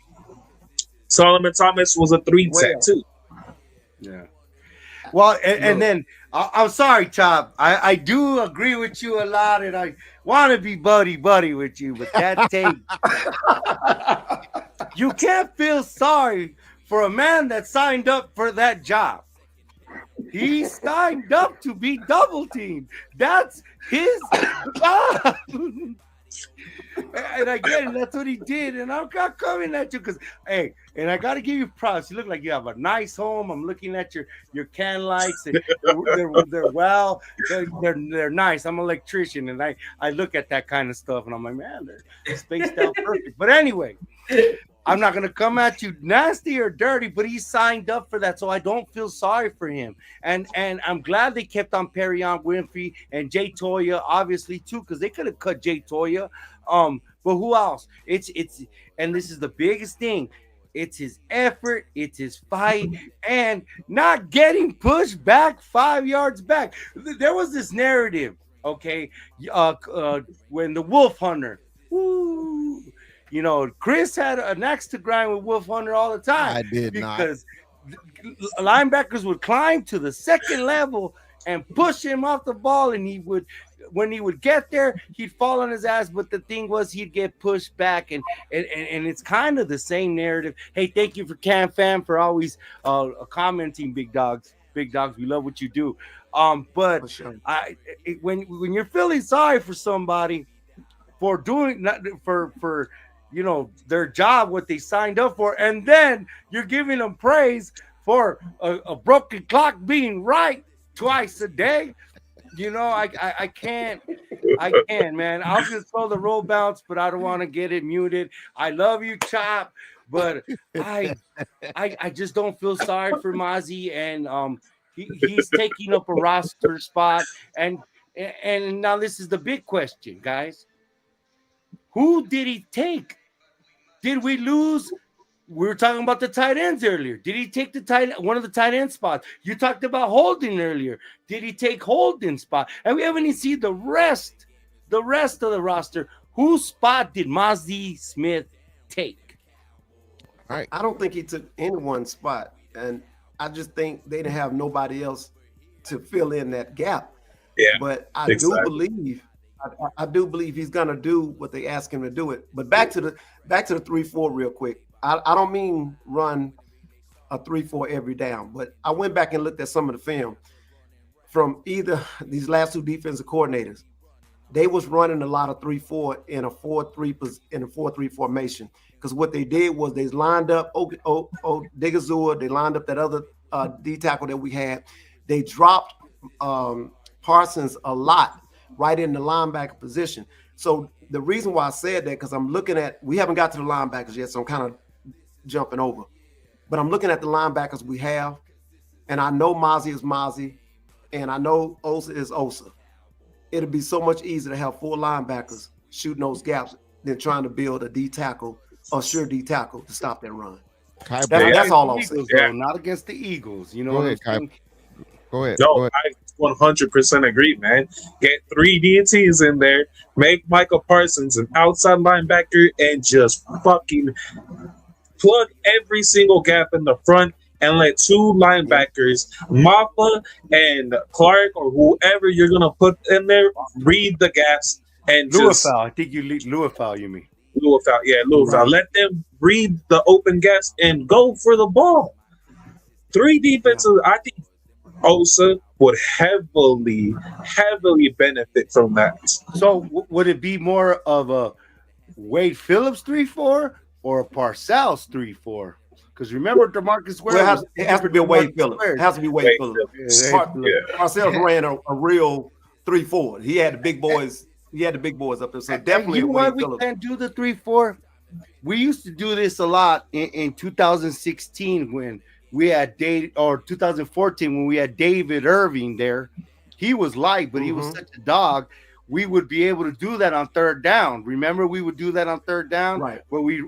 B: Solomon Thomas was a 3-tech too.
D: Yeah. Well, and then I'm sorry, Chop. I do agree with you a lot, and I want to be buddy with you, but that tape, you can't feel sorry for a man that signed up for that job. He signed up to be double teamed. That's his job. And I get it. That's what he did. And I'm not coming at you because, hey, and I got to give you props. You look like you have a nice home. I'm looking at your can lights. And they're nice. I'm an electrician, and I look at that kind of stuff, and I'm like, man, they're spaced out perfect. But anyway, I'm not going to come at you nasty or dirty, but he signed up for that, so I don't feel sorry for him. And I'm glad they kept on Perion Winfrey and Jay Toya, obviously, too, because they could have cut Jay Toya. But who else? It's and this is the biggest thing. It's his effort, it's his fight, and not getting pushed back 5 yards back. There was this narrative, okay, when the Wolf Hunter, Chris had an axe to grind with Wolf Hunter all the time.
A: I did not.
D: Because linebackers would climb to the second level and push him off the ball, and when he would get there, he'd fall on his ass. But the thing was, he'd get pushed back, and it's kind of the same narrative. Hey, thank you for Cam Fam for always commenting, big dogs. We love what you do. But
F: sure.
D: When you're feeling sorry for somebody for doing for their job, what they signed up for, and then you're giving them praise for a broken clock being right twice a day. I can't, man. I'll just throw the roll bounce, but I don't want to get it muted. I love you, Chop, but I just don't feel sorry for Mozzie, and he's taking up a roster spot, and now this is the big question, guys. Who did he take? Did we lose? We were talking about the tight ends earlier. Did he take one of the tight end spots? You talked about Holden earlier. Did he take Holden's spot? And we haven't even seen the rest of the roster. Whose spot did Mozzie Smith take?
F: All right. I don't think he took anyone's spot, and I just think they didn't have nobody else to fill in that gap.
B: Yeah,
F: but I do believe he's gonna do what they ask him to do it. But back to the 3-4 real quick. I don't mean run a 3-4 every down, but I went back and looked at some of the film from either these last two defensive coordinators. They was running a lot of 3-4 in a 4-3 formation, because what they did was they lined up Digazua, they lined up that other D tackle that we had. They dropped Parsons a lot right in the linebacker position. So the reason why I said that, because I'm looking at, we haven't got to the linebackers yet, so I'm kind of jumping over. But I'm looking at the linebackers we have, and I know Mozzie is Mozzie, and I know Osa is Osa. It'll be so much easier to have 4 linebackers shooting those gaps than trying to build a D tackle a sure D tackle to stop that run.
A: Kuiper,
F: That's all I'll say.
D: Eagles,
B: Yeah.
D: though, not against the Eagles. You know
A: Go
D: what
A: ahead,
D: I'm saying?
A: go ahead.
B: No, I 100% agree, man. Get 3 DTs in there, make Michael Parsons an outside linebacker, and just fucking plug every single gap in the front and let 2 linebackers, Maffa and Clark or whoever you're going to put in there, read the gaps and just...
D: Luafau. I think you Luafau, you mean.
B: Luafau, yeah, Luafau.
F: Right.
B: Let them read the open gaps and go for the ball. 3 defenses, I think Osa would heavily benefit from that.
D: So would it be more of a Wade Phillips 3-4 or a Parcells 3-4? Because remember, DeMarcus Ware.
F: Well, it has to be a Wade Phillips. It has to be Wade Phillips. Parcells ran a real 3-4. He had the big boys. He had the big boys up there. So definitely
D: you know
F: Wade
D: why we
F: Phillips.
D: can't do the 3-4? We used to do this a lot in 2016 when we had 2014 when we had David Irving there. He was light, but he was such a dog. We would be able to do that on 3rd down. Remember, we would do that on 3rd down,
F: Right.
D: where we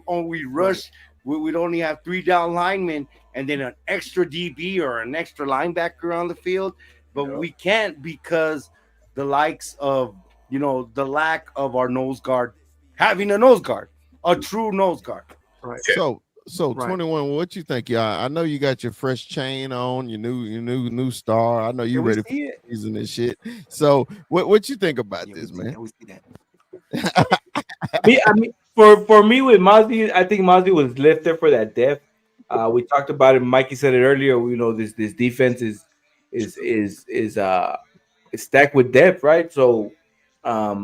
D: rush. We'd only have 3 down linemen and then an extra DB or an extra linebacker on the field. But we can't because the likes of the lack of our nose guard, having a nose guard, a true nose guard.
F: Right.
A: So
F: Right.
A: 21, what you think, y'all? I know you got your fresh chain on, your new star. I know you ready for
D: see it.
A: season and shit. So what you think about this, man?
F: We see that.
C: I mean, for me with Mozzie, I think Mozzie was lifted for that depth. We talked about it. Mikey said it earlier. This defense is stacked with depth, right? So, I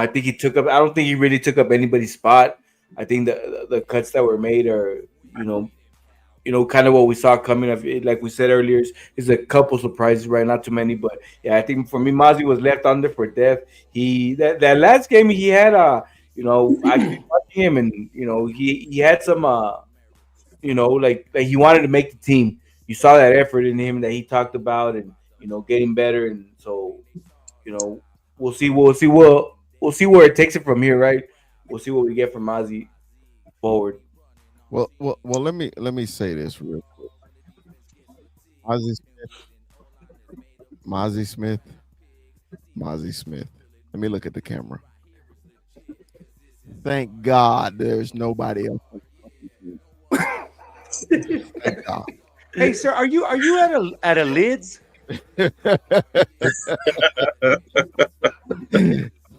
C: think he took up. I don't think he really took up anybody's spot. I think the cuts that were made are, kind of what we saw coming. Like we said earlier, is a couple surprises, right? Not too many, but yeah, I think for me, Mozzie was left under for depth. That last game he had, I keep watching him, and he had some, like he wanted to make the team. You saw that effort in him that he talked about, and getting better, and so we'll see where it takes it from here, right? We'll see what we get from Mozzie forward.
A: Well, let me say this real quick. Mozzie Smith. Let me look at the camera. Thank God there's nobody else. Thank God.
D: Hey, sir, are you at a lids?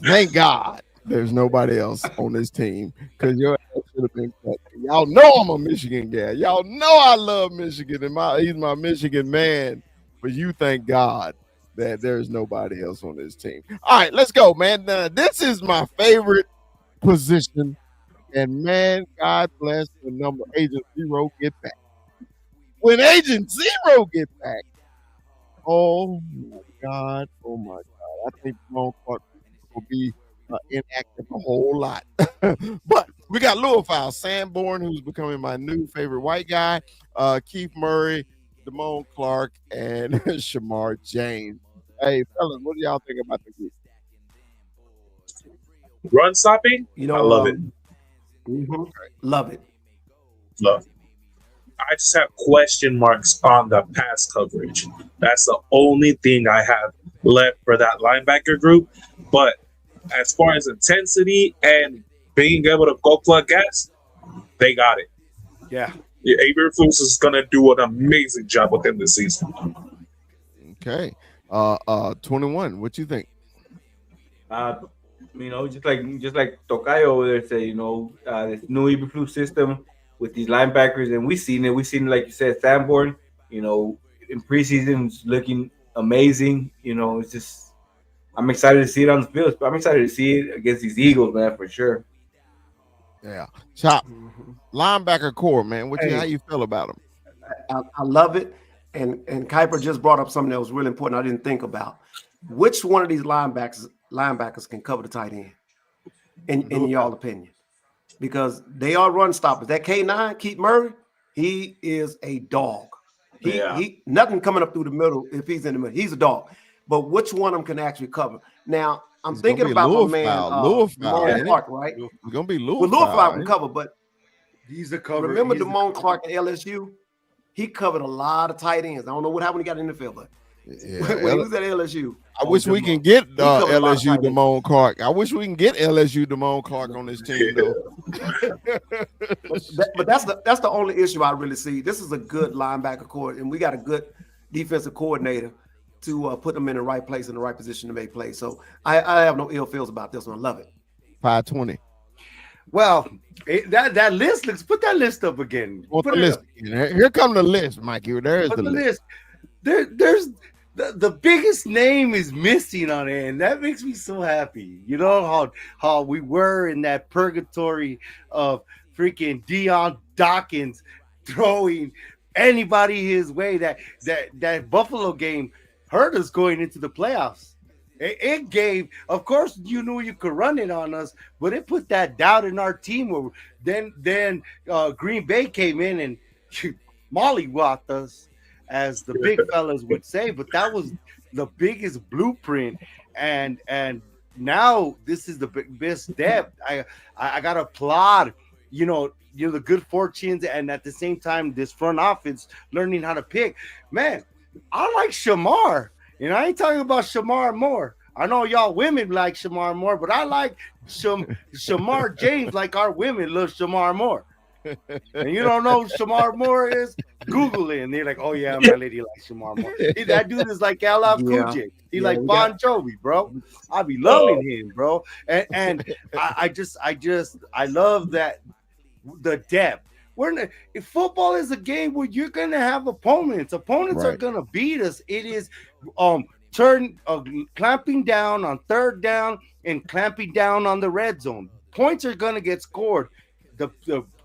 A: Thank God there's nobody else on this team because your ass should have been cut. Y'all know I'm a Michigan guy. Y'all know I love Michigan and he's my Michigan man. But you thank God that there's nobody else on this team. All right, let's go, man. This is my favorite position. And man, God bless when Agent Zero get back. When Agent Zero get back, oh my God. I think Jerome Clark will be inactive a whole lot. But we got Luafau, Sanborn, who's becoming my new favorite white guy, Keith Murray, Damone Clark, and Shamar James. Hey, fellas, what do y'all think about the group?
B: Run stopping? I love it.
F: Love it.
B: Love it. I just have question marks on the pass coverage. That's the only thing I have left for that linebacker group. But as far as intensity and being able to go plug gas, they got it.
D: Yeah.
B: Eberflus is going to do an amazing job with him this season.
A: Okay. 21, what you think?
C: Just like Tocayo over there say, this new Eberflus system with these linebackers, and we've seen it, like you said, Sanborn, in preseason it's looking amazing. It's just, I'm excited to see it on the field. I'm excited to see it against these Eagles, man, for sure.
A: Yeah. Chop. Linebacker core, man. How you feel about them?
F: I love it. And Kuiper just brought up something that was really important I didn't think about. Which one of these linebackers can cover the tight end, in y'all opinion? Because they are run stoppers. That K9, Keith Murray, he is a dog. He nothing coming up through the middle if he's in the middle. He's a dog. But which one of them can actually cover? Now, I'm
A: It's gonna
F: thinking
A: be
F: about my
A: Louis
F: man,
A: Fowl. Louis Fowl,
F: Damone
A: ain't it?
F: Clark, right?
A: It's gonna be Louis
F: Well, Louis Fowl
A: Fowl.
F: can
A: ain't
F: cover, but
D: He's the cover.
F: remember
D: he's the
F: Damone
D: cover.
F: Clark at LSU? He covered a lot of tight ends. I don't know what happened when he got in the field, but
A: it?
F: when he
A: Yeah,
F: was at LSU,
A: I wish we can get
F: covered a lot of
A: LSU
F: tight ends.
A: Damone Clark. I wish we can get LSU Damone Clark on this team though.
F: but that's the only issue I really see. This is a good linebacker core, and we got a good defensive coordinator to put them in the right place in the right position to make plays. So I have no ill feels about this one. I love it.
A: 520.
D: Well, that list looks. Put that list up again.
A: What's
D: Put
A: the
D: it
A: list?
D: up.
A: Here come the list, Mikey. There is
D: Put
A: the
D: the
A: list.
D: list. There's the biggest name is missing on it, and that makes me so happy. You know how we were in that purgatory of freaking Deion Dawkins throwing anybody his way. That Buffalo game hurt us going into the playoffs. It gave, of course, you knew you could run it on us, but it put that doubt in our team. Then Green Bay came in and mollywopped us, as the big fellas would say. But that was the biggest blueprint, and now this is the best depth. I gotta applaud, the good fortunes, and at the same time, this front office learning how to pick. Man, I like Shamar. And I ain't talking about Shamar Moore. I know y'all women like Shamar Moore, but I like Shamar James like our women love Shamar Moore. And you don't know who Shamar Moore is? Google it. And they're like, oh, yeah, my lady likes Shamar Moore. That dude is like LL Cool J. He like Bon Jovi, bro. I be loving him, bro. And I love that the depth. If football is a game where you're gonna have opponents are gonna beat us. It is clamping down on third down and clamping down on the red zone. Points are gonna get scored. The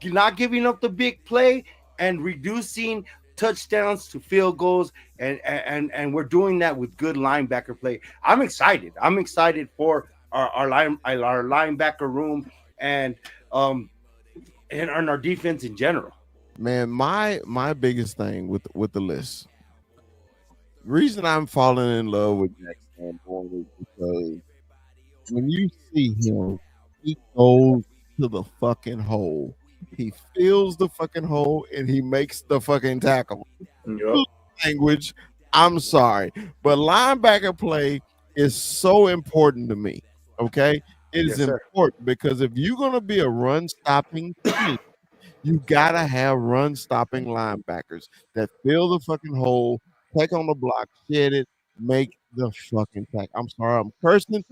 D: not giving up the big play and reducing touchdowns to field goals, and we're doing that with good linebacker play. I'm excited for our linebacker room and our defense in general.
A: Man, my biggest thing with the list, reason I'm falling in love with Jack Sanborn is because when you see him, he goes to the fucking hole. He fills the fucking hole and he makes the fucking tackle. Language, I'm sorry, but linebacker play is so important to me. Okay, it is important because if you're gonna be a run stopping team, you gotta have run stopping linebackers that fill the fucking hole, take on the block, shed it, make the fucking tackle. I'm sorry, I'm cursing.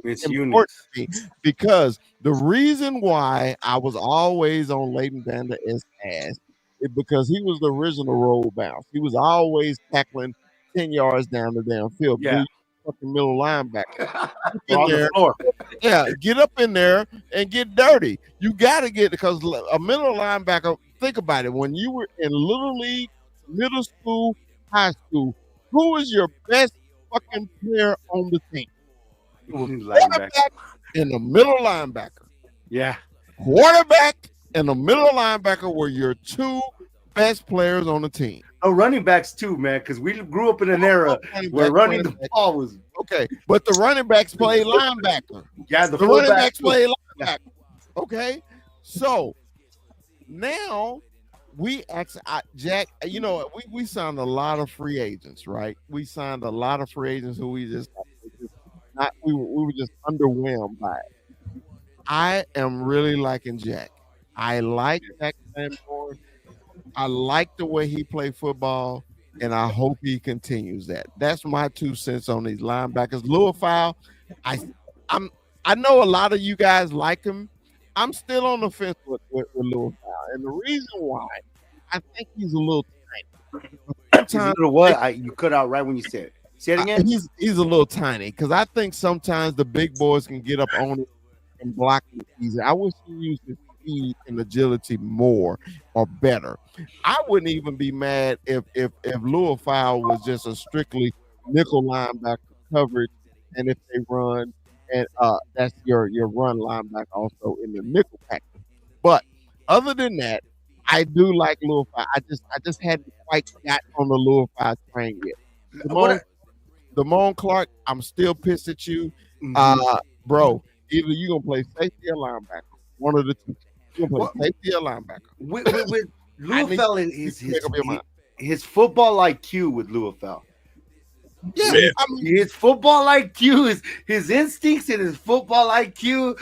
A: It's important to me because the reason why I was always on Leighton Vander Esch's ass is because he was the original roll bounce. He was always tackling 10 yards down the damn field.
D: Yeah.
A: Fucking middle linebacker. Get up in there and get dirty. You got to get, because a middle linebacker, think about it. When you were in little league, middle school, high school, who was your best fucking player on the team? Quarterback and the middle linebacker.
D: Yeah.
A: Quarterback and the middle linebacker were your two best players on the team.
D: Oh, running backs too, man, because we grew up in an era where running the ball was
A: okay. But the running backs play linebacker.
D: Yeah,
A: the running backs play linebacker. Okay, so now we actually, Jack. We signed a lot of free agents, right? We signed a lot of free agents who we were just underwhelmed by it. I am really liking Jack. I like Jack Sanborn. I like the way he played football, and I hope he continues that. That's my 2 cents on these linebackers. Louis Fowl, I know a lot of you guys like him. I'm still on the fence with Louis Fowl, and the reason why, I think he's a little tiny.
D: Sometimes what? You cut out right when you said it. Say it again.
A: He's a little tiny because I think sometimes the big boys can get up on it and block it easy. I wish he used his speed and agility more or better. I wouldn't even be mad if Louis Fowl was just a strictly nickel linebacker coverage, and if they run, and that's your run linebacker also in the nickel package. But other than that, I do like Louis Fowl. I just hadn't quite got on the Louis Fowl train yet. Damone Clark, I'm still pissed at you. Bro, either you going to play safety or linebacker. One of the two. You're going to play safety or linebacker.
F: With Louisville is
A: make up your mind.
F: his football IQ with Louisville.
A: Yeah,
B: Yeah.
A: I mean,
F: His football IQ is his instincts and his football IQ.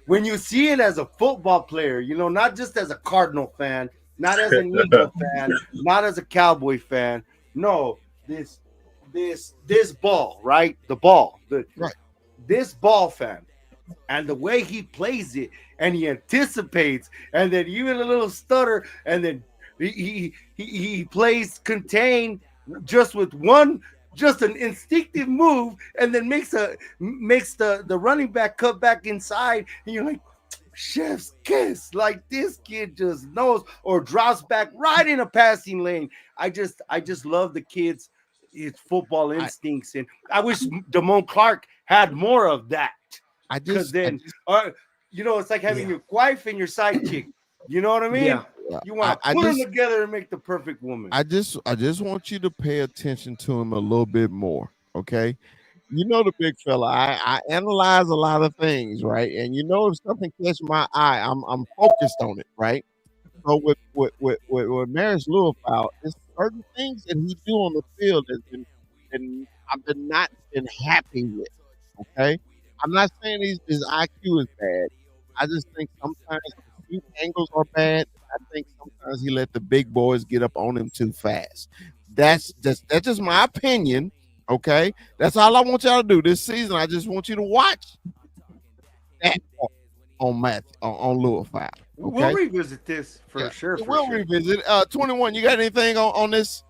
F: When you see it as a football player, you know, not just as a Cardinal fan, not as an Eagle fan, not as a Cowboy fan. No, this ball, right? The ball,
A: Right.
F: This ball fan, and the way he plays it, and he anticipates, and then even a little stutter, and then he plays contain just with just an instinctive move, and then makes the running back cut back inside, and you're like, chef's kiss. Like, this kid just knows, or drops back right in a passing lane. I just love the kid's his football instincts, and I wish Damone Clark had more of that. Because then, you know, it's like having your wife and your sidekick. You know what I mean?
A: Yeah.
F: You want to put them together and make the perfect woman.
A: I just want you to pay attention to him a little bit more, okay? You know, the big fella, I analyze a lot of things, right? And you know, if something catches my eye, I'm focused on it, right? So with Marist Liufau, there's certain things that he do on the field that I've not been happy with, okay? I'm not saying his IQ is bad. I just think sometimes his angles are bad. I think sometimes he let the big boys get up on him too fast. That's just my opinion. Okay, that's all I want y'all to do this season. I just want you to watch that on Liufau. Okay?
F: We'll revisit this for sure.
A: We'll revisit. 21. You got anything on this?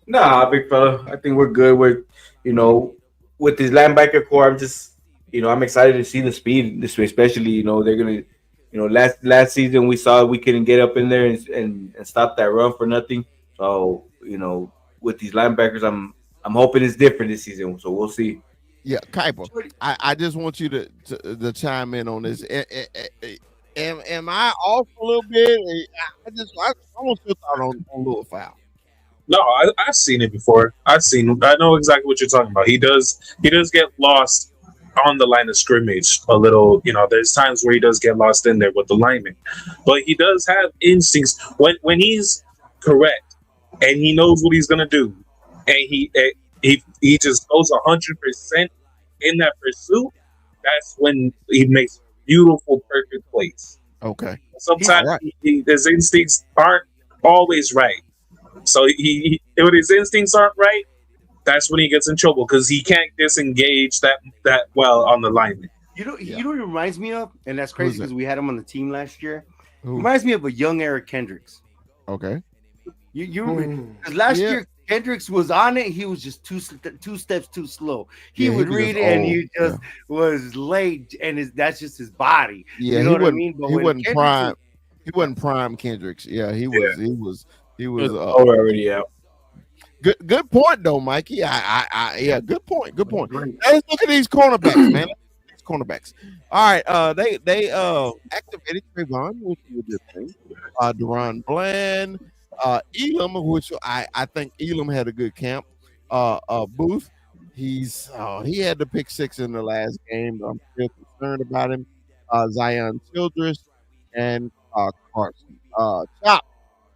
C: Nah, big fella. I think we're good. We're, you know, with this linebacker core, I'm just, you know, I'm excited to see the speed this way, especially, you know, they're gonna, you know, last season we saw we couldn't get up in there and stop that run for nothing. So, you know, with these linebackers, I'm hoping it's different this season. So we'll see.
A: Yeah, Kuiper, I just want you to chime in on this. Am I off a little bit? I want your thought on Liufau.
B: No, I've seen it before. I know exactly what you're talking about. He does get lost on the line of scrimmage a little. You know, there's times where he does get lost in there with the lineman, but he does have instincts when he's correct and he knows what he's gonna do, and he just goes 100% in that pursuit. That's when he makes beautiful, perfect plays.
A: Okay.
B: Sometimes his instincts aren't always right. So when his instincts aren't right, that's when he gets in trouble because he can't disengage that well on the lineman.
F: You know what he reminds me of, and that's crazy because we had him on the team last year.
A: Who?
F: Reminds me of a young Eric Kendricks.
A: Okay.
F: Because last year Kendricks was on it, he was just two steps too slow. He would read it and he just was late, and that's just his body.
A: Yeah,
F: you know what I mean? But
A: he wasn't prime. He wasn't prime Kendricks. Yeah, he was. He was
C: already out.
A: Good point though, Mikey. Yeah, good point. Good point. Let's look at these cornerbacks, man. These cornerbacks. All right, they activated Trayvon, which was a good thing. Deron Bland, Elam, which I think Elam had a good camp. Booth, he had the pick 6 in the last game. But I'm still concerned about him. Zion Childress and Carson. Chop.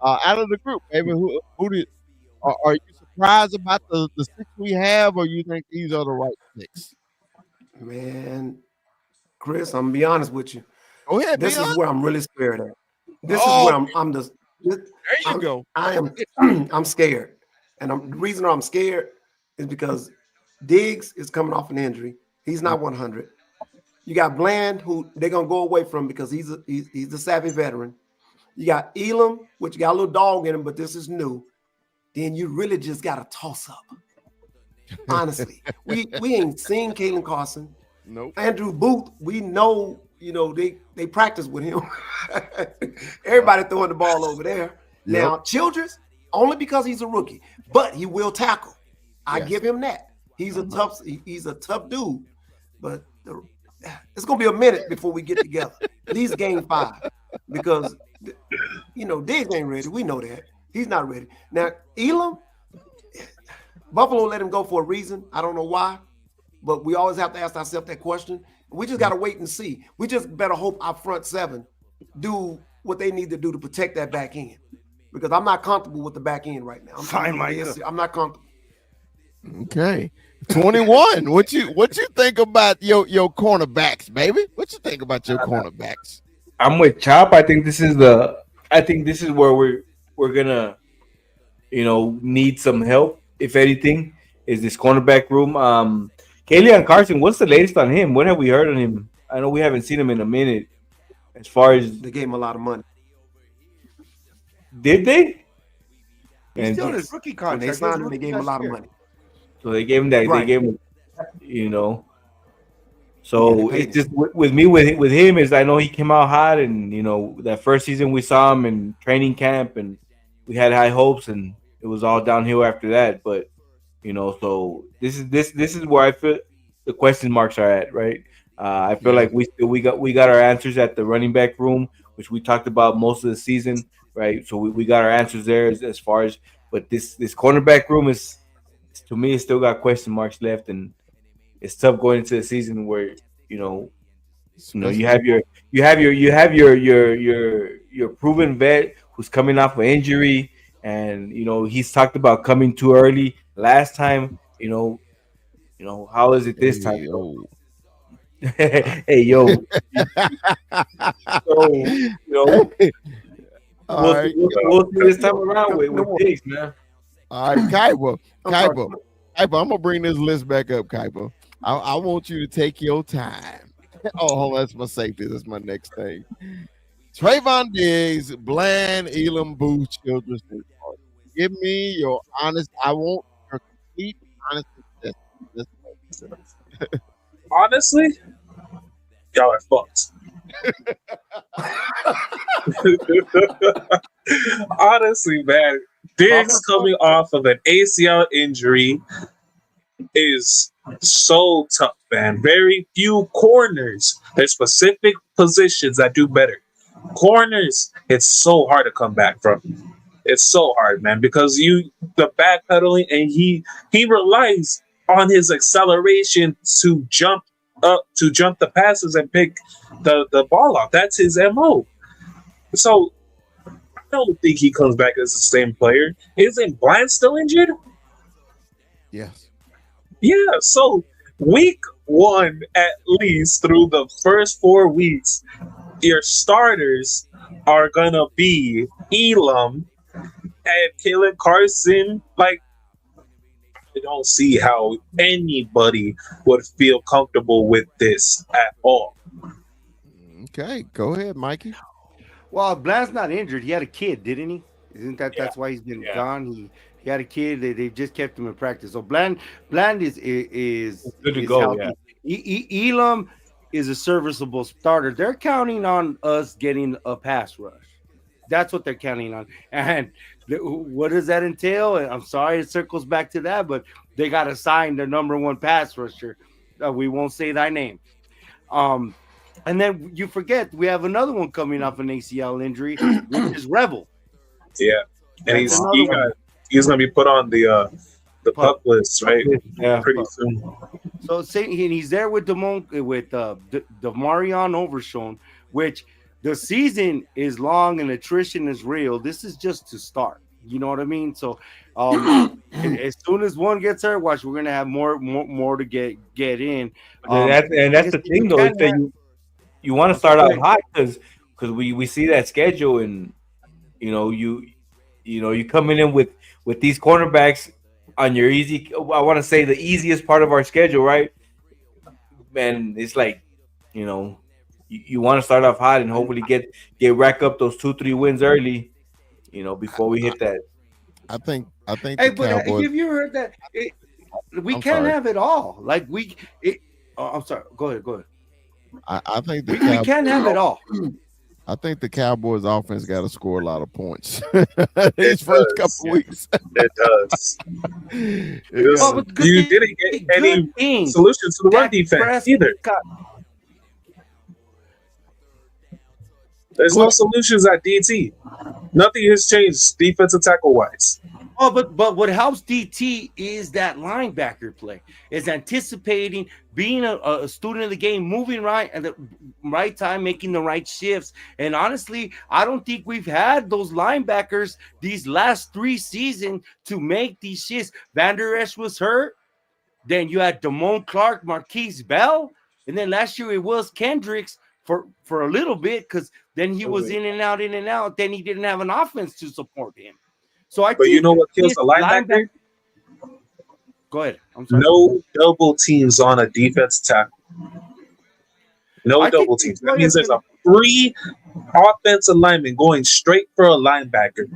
A: Out of the group, baby, who are you surprised about the 6 we have, or you think these are the right 6?
F: Man, Chris, I'm gonna be honest with you.
A: Go ahead.
F: This is where I'm really scared at. This is where I'm just.
A: There you go.
F: I'm scared, and the reason I'm scared is because Diggs is coming off an injury. He's not 100. You got Bland, who they're gonna go away from because he's a savvy veteran. You got Elam, which got a little dog in him, but this is new. Then you really just got a toss up. Honestly, we ain't seen Kalen Carson.
A: Nope.
F: Andrew Booth, we know, you know, they practice with him. Everybody throwing the ball over there.
A: Yep.
F: Now, Childress, only because he's a rookie, but he will tackle. I give him that. He's a tough dude, but it's gonna be a minute before we get together. At least game 5, because you know Diggs ain't ready. We know that he's not ready. Now Elam, Buffalo let him go for a reason. I don't know why, but we always have to ask ourselves that question. We just got to wait and see. We just better hope our front seven do what they need to do to protect that back end, because I'm not comfortable with the back end right now.
D: Fine, Mike.
F: I'm not comfortable.
A: Okay. 21. What you think about your cornerbacks, baby? What you think about your cornerbacks?
C: I'm with Chop. I think this is where we're gonna, need some help, if anything, is this cornerback room. Kalian Carson, what's the latest on him? What have we heard on him? I know we haven't seen him in a minute. As far as
F: They gave him a lot of money.
C: did they?
D: He's
C: And
D: still in his rookie
F: When
D: contract.
F: they signed him, they gave him a lot of money.
C: so they gave him that.
F: Right.
C: They gave him, So
F: Yeah, they paid
C: it's just with me with him is I know he came out hot, and that first season we saw him in training camp, and we had high hopes, and it was all downhill after that. But so this is where I feel the question marks are at, right? I feel like we got our answers at the running back room, which we talked about most of the season, right? So we got our answers there as far as, but this cornerback room is, to me, it's still got question marks left, and it's tough going into the season where you have your proven vet who's coming off an injury, and he's talked about coming too early last time. How is it this time? Hey yo. So
A: All right.
C: we'll see this time around with Diggs, man.
A: All right, Kaiba, I'm gonna bring this list back up, Kaiba. I want you to take your time. Oh, hold on, that's my safety. That's my next thing. Trayvon Diggs, Bland, Elam, Booth, Childress. Give me your honest. I want your complete honest assessment.
B: Honestly, y'all are fucked. Honestly, man, Diggs coming off of an ACL injury is so tough, man. Very few corners. There's specific positions that do better. Corners, it's so hard to come back from. It's so hard, man, because the backpedaling, and he relies on his acceleration to jump the passes and pick the ball off. That's his MO. So I don't think he comes back as the same player. Isn't Bland still injured?
A: Yes.
B: Yeah, so week 1, at least through the first 4 weeks, your starters are gonna be Elam and Kalen Carson. Like, I don't see how anybody would feel comfortable with this at all.
A: Okay, go ahead, Mikey.
D: Well, Bland's not injured. He had a kid, didn't he? Isn't that's why he's been gone? He had a kid. They just kept him in practice. So Bland is
C: good to go.
D: healthy.
C: Yeah.
D: Elam is a serviceable starter. They're counting on us getting a pass rush. That's what they're counting on. And what does that entail? And I'm sorry, it circles back to that, but they got to sign their number 1 pass rusher. We won't say thy name. And then you forget we have another one coming off an ACL injury, which is Rebel.
B: Yeah, and
D: That's
B: he's gonna be put on the pup list, right?
C: Yeah.
B: Pretty soon.
D: So he's there with Demarion Overshown, which the season is long and attrition is real. This is just to start. You know what I mean? So as soon as one gets hurt, watch, we're gonna have more to get in.
C: That's the thing, though, is that you want to start out hot because we see that schedule, and you coming in with these cornerbacks on your I want to say the easiest part of our schedule, right? Man, it's like you want to start off hot and hopefully get rack up those 2-3 wins early, before we hit that.
A: I think
D: Hey,
A: the
D: but
A: Cowboys.
D: have you heard that? We can't have it all. Like I'm sorry. Go ahead.
A: I think
D: We can't have it all.
A: I think the Cowboys offense got to score a lot of points these first couple weeks.
B: It does.
D: Oh, but
B: You didn't get any
D: things.
B: solutions to the run
D: Dak
B: defense
D: Prescott-
B: either. There's no solutions at DT. Nothing has changed defensive tackle wise.
D: Oh, but what helps DT is that linebacker play, is anticipating, being a student of the game, moving right at the right time, making the right shifts. And honestly, I don't think we've had those linebackers these last 3 seasons to make these shifts. Van Der Esch was hurt. Then you had Damone Clark, Marquise Bell, and then last year it was Kendricks for a little bit, because then he was in and out, in and out. Then he didn't have an offense to support him. So
B: But you know what kills the linebacker?
D: Go ahead. I'm sorry.
B: No double teams on a defense tackle. No double teams. That means there's a free offensive lineman going straight for a linebacker.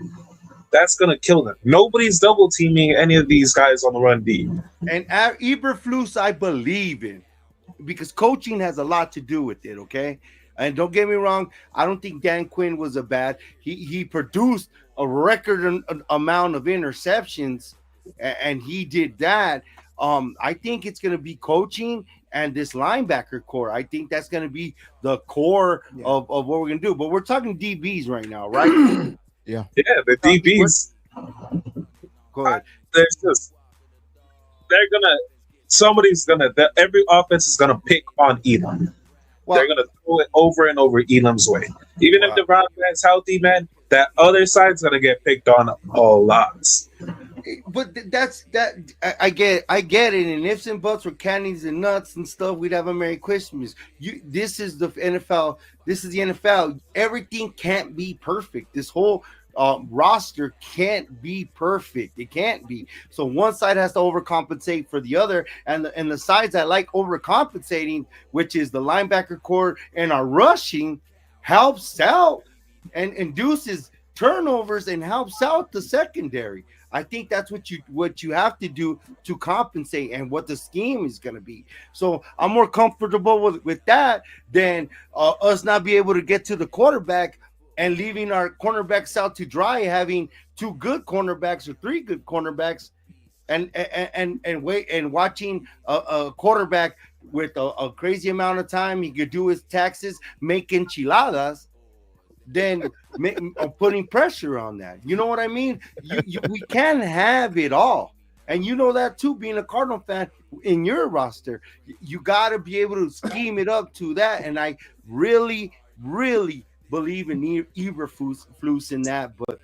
B: That's going to kill them. Nobody's double teaming any of these guys on the run D.
D: And Eberflus, I believe in, because coaching has a lot to do with it, okay? And don't get me wrong, I don't think Dan Quinn was a bad. He produced a record amount of interceptions, and he did that. I think it's going to be coaching and this linebacker core. I think that's going to be the core of what we're going to do. But we're talking DBs right now, right?
B: Yeah, the DBs.
D: Go ahead.
B: Every offense is gonna pick on Elam. They're gonna throw it over and over Elam's way. Even if Devon Man's healthy, man, that other side's gonna get picked on a lot.
D: But that's that. I get it. And ifs and buts were candies and nuts and stuff, we'd have a Merry Christmas. This is the NFL. This is the NFL. Everything can't be perfect. This whole roster can't be perfect. It can't be. So one side has to overcompensate for the other, and the sides that like overcompensating, which is the linebacker core and our rushing, helps out and induces turnovers and helps out the secondary. I think that's what you have to do to compensate, and what the scheme is going to be. So I'm more comfortable with that than us not be able to get to the quarterback and leaving our cornerbacks out to dry, having 2 good cornerbacks or 3 good cornerbacks, and watching a quarterback with a crazy amount of time he could do his taxes, make enchiladas, then putting pressure on that. You know what I mean? We can have it all. And you know that too, being a Cardinal fan in your roster. You got to be able to scheme it up to that. And I really, really believe in Eberflus in that. But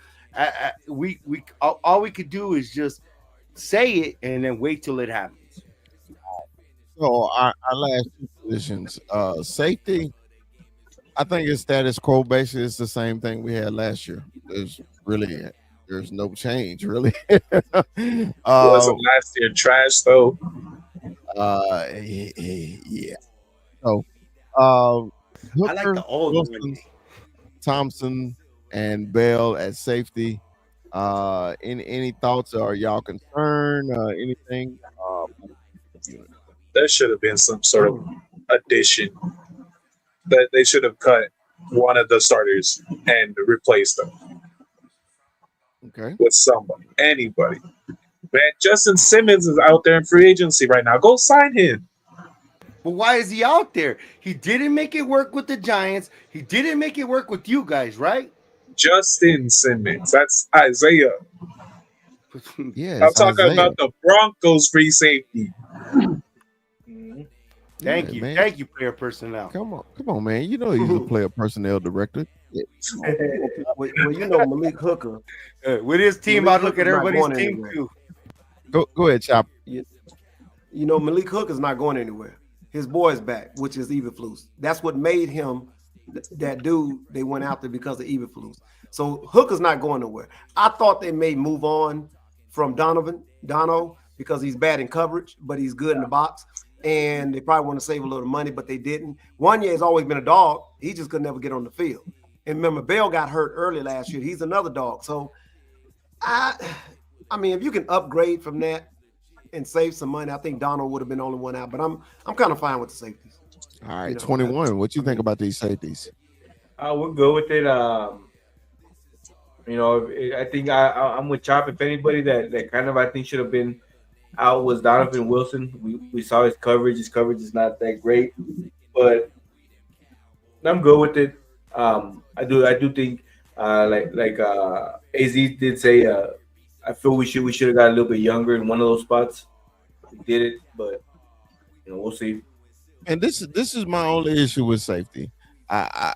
D: all we could do is just say it and then wait till it happens.
A: So our last 2 positions, safety, I think it's status quo. Basically, it's the same thing we had last year. There's no change, really.
B: Wasn't last year trash though?
A: Yeah. So,
D: I like the old
A: Wilson, Thompson, and Bell at safety. Any thoughts? Are y'all concerned? Anything?
B: There should have been some sort of addition. That they should have cut one of the starters and replaced them.
A: Okay.
B: With somebody, anybody. Man, Justin Simmons is out there in free agency right now. Go sign him.
D: But why is he out there? He didn't make it work with the Giants. He didn't make it work with you guys, right?
B: Justin Simmons. That's Isaiah.
A: Yeah,
B: I'm talking about the Broncos free safety.
D: Thank you,
A: man.
D: Thank you, player personnel.
A: Come on, man. You know he's a player personnel director.
F: Well, you know Malik Hooker.
D: With his team, I look at everybody's team too.
A: Go ahead, Chop.
F: You know Malik Hooker's not going anywhere. His boy's back, which is Eberflus. That's what made him that dude they went after, because of Eberflus. So Hooker's not going nowhere. I thought they may move on from Dono, because he's bad in coverage, but he's good in the box. And they probably want to save a little money, but they didn't. Wanya has always been a dog. He just could never get on the field. And remember, Bell got hurt early last year. He's another dog. So, I mean, if you can upgrade from that and save some money, I think Donald would have been the only one out. But I'm kind of fine with the safeties.
A: All right, 21. What you think about these safeties?
C: We'll go with it. I think I'm with Chop. If anybody that kind of I think should have been out was Donovan Wilson. We saw his coverage. His coverage is not that great, but I'm good with it. I do think like AZ did say, I feel we should have got a little bit younger in one of those spots. We did it, but we'll see.
A: And this is my only issue with safety. I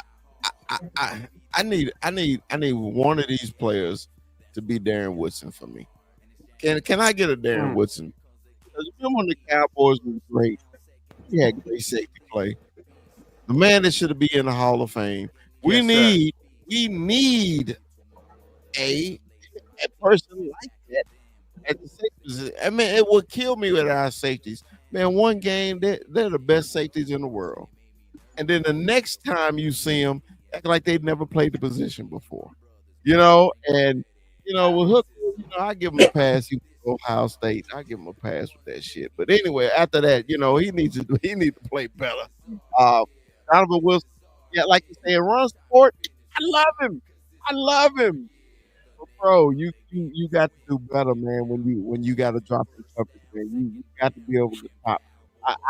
A: need one of these players to be Darren Woodson for me. Can I get a Darren Woodson? Because remember when the Cowboys was great, he had great safety play. The man that should be in the Hall of Fame. We need a person like that at the safety. I mean, it would kill me with our safeties. Man, one game they're the best safeties in the world, and then the next time you see them, act like they've never played the position before. And with Hooker, I give him a pass. He went to Ohio State. I give him a pass with that shit. But anyway, after that, he needs to play better. Donovan Wilson, yeah, like you say, run support. I love him. But bro, you got to do better, man. When you got to drop the coverage, man, you got to be over the top.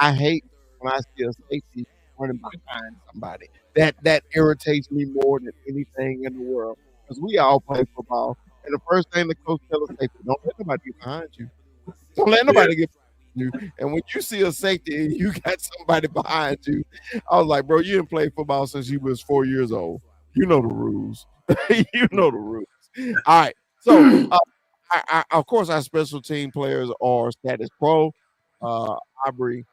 A: I hate when I see a safety running behind somebody. That irritates me more than anything in the world, because we all play football. And the first thing the coach tells us, safety, don't let nobody get behind you. Don't let nobody get behind you. And when you see a safety and you got somebody behind you, I was like, bro, you didn't play football since you was 4 years old. You know the rules. You know the rules. All right. So, of course, our special team players are status quo. Aubrey,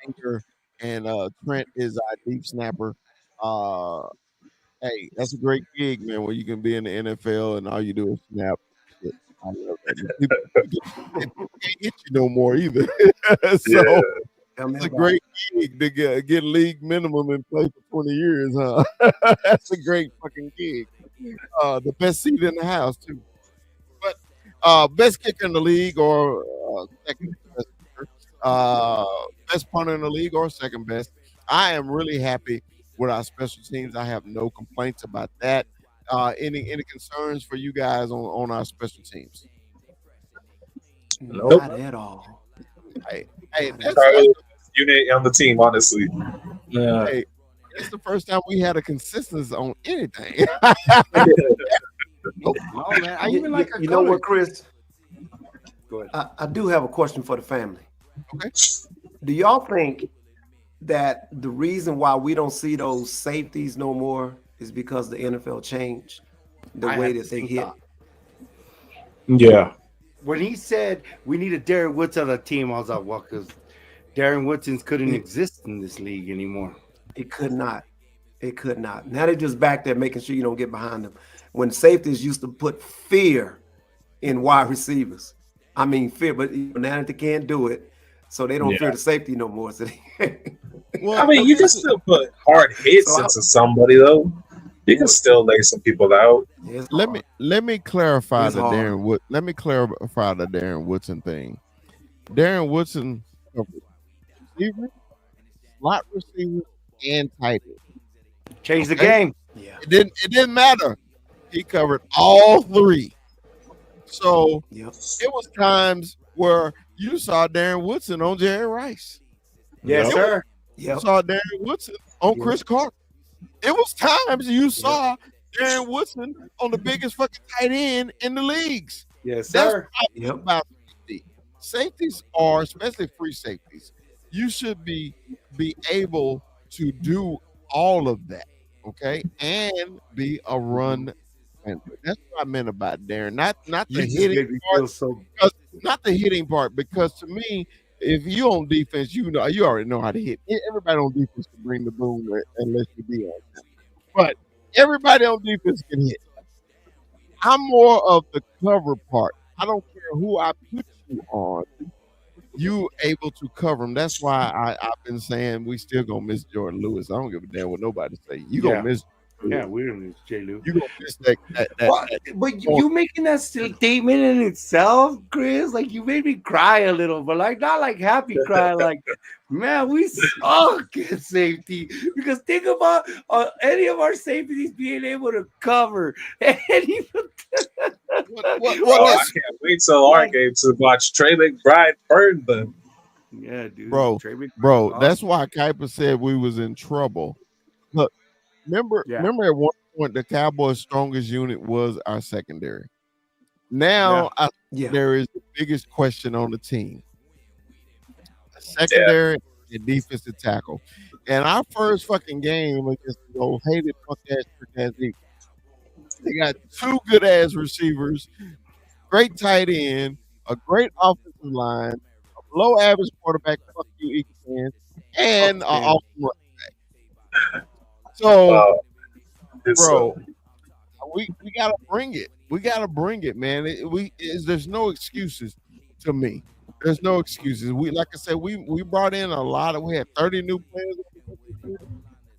A: Anchor, and Trent is our deep snapper. Hey, that's a great gig, man, where you can be in the NFL and all you do is snap. I love that. People can't hit you no more either. So it's a great gig to get league minimum and play for 20 years, huh? That's a great fucking gig. The best seat in the house, too. But best kicker in the league or second best kicker, best punter in the league or second best. I am really happy with our special teams. I have no complaints about that. Any concerns for you guys on our special teams?
F: Not at all.
A: Hey,
B: Probably the unit on the team, honestly.
C: Yeah.
A: hey, it's the first time we had a consistency on anything.
E: Oh man, I even like our
F: You know what, Chris?
C: Go ahead.
F: I do have a question for the family.
A: Okay.
F: Do y'all think that the reason why we don't see those safeties no more is because the NFL changed the way that they hit?
C: Yeah.
D: When he said we need a Darren Woodson on the team, I was like, well, because Darren Woodson's couldn't exist in this league anymore.
F: It could not. It could not. Now they're just back there making sure you don't get behind them. When safeties used to put fear in wide receivers. I mean, fear, but now that they can't do it, so they don't fear the safety no more. So
B: Well, I mean, you can still put hard hits into somebody, though. You can still lay some people out.
A: Let me clarify
F: It's
A: the
F: hard.
A: Darren Woodson thing. Darren Woodson, receiver, slot receiver, and tight end.
D: Change the game.
F: Yeah.
A: It didn't matter. He covered all three. So
F: Yep.
A: it was times where you saw Darren Woodson on Jerry Rice.
D: Yes, sir.
A: You
F: Yep.
A: saw Darren Woodson on Chris Carter. It was times you saw Darren Woodson on the biggest fucking tight end in the leagues.
D: Yes,
A: That's
D: sir.
F: Yep.
A: about safety. Safeties are, especially free safeties, you should be able to do all of that, okay, and be a run defender. That's what I meant about Darren. Not the
D: You just
A: hitting
D: made me
A: part,
D: feel so.
A: not the hitting part, because to me, if you on defense, you already know how to hit. Everybody on defense can bring the boom unless you be on them. But everybody on defense can hit. I'm more of the cover part. I don't care who I put you on. You able to cover them. That's why I've been saying we still gonna miss Jordan Lewis. I don't give a damn what nobody say. You gonna miss.
D: Yeah, we're in this, J. Lou.
A: You gonna miss that.
D: But you making that statement in itself, Chris, like you made me cry a little, but like not like happy cry, like man, we suck at safety. Because think about any of our safeties being able to cover.
B: I can't wait till our game to watch Trey McBride burn them.
D: Yeah, dude.
A: Bro,
D: Trey McBride,
A: Bro,
D: awesome.
A: that's why Kuiper said we was in trouble. Look, remember at one point the Cowboys' strongest unit was our secondary. Now
F: Yeah.
A: there is the biggest question on the team: the secondary and defensive tackle. And our first fucking game against the old hated fuck ass trick ass Eagles, they got two good ass receivers, great tight end, a great offensive line, a below average quarterback, fuck you, Eagles fans, and an awesome running back. So, bro, we gotta bring it. We gotta bring it, man. There's no excuses to me. There's no excuses. We like I said, we brought in a lot of. We had 30 new players,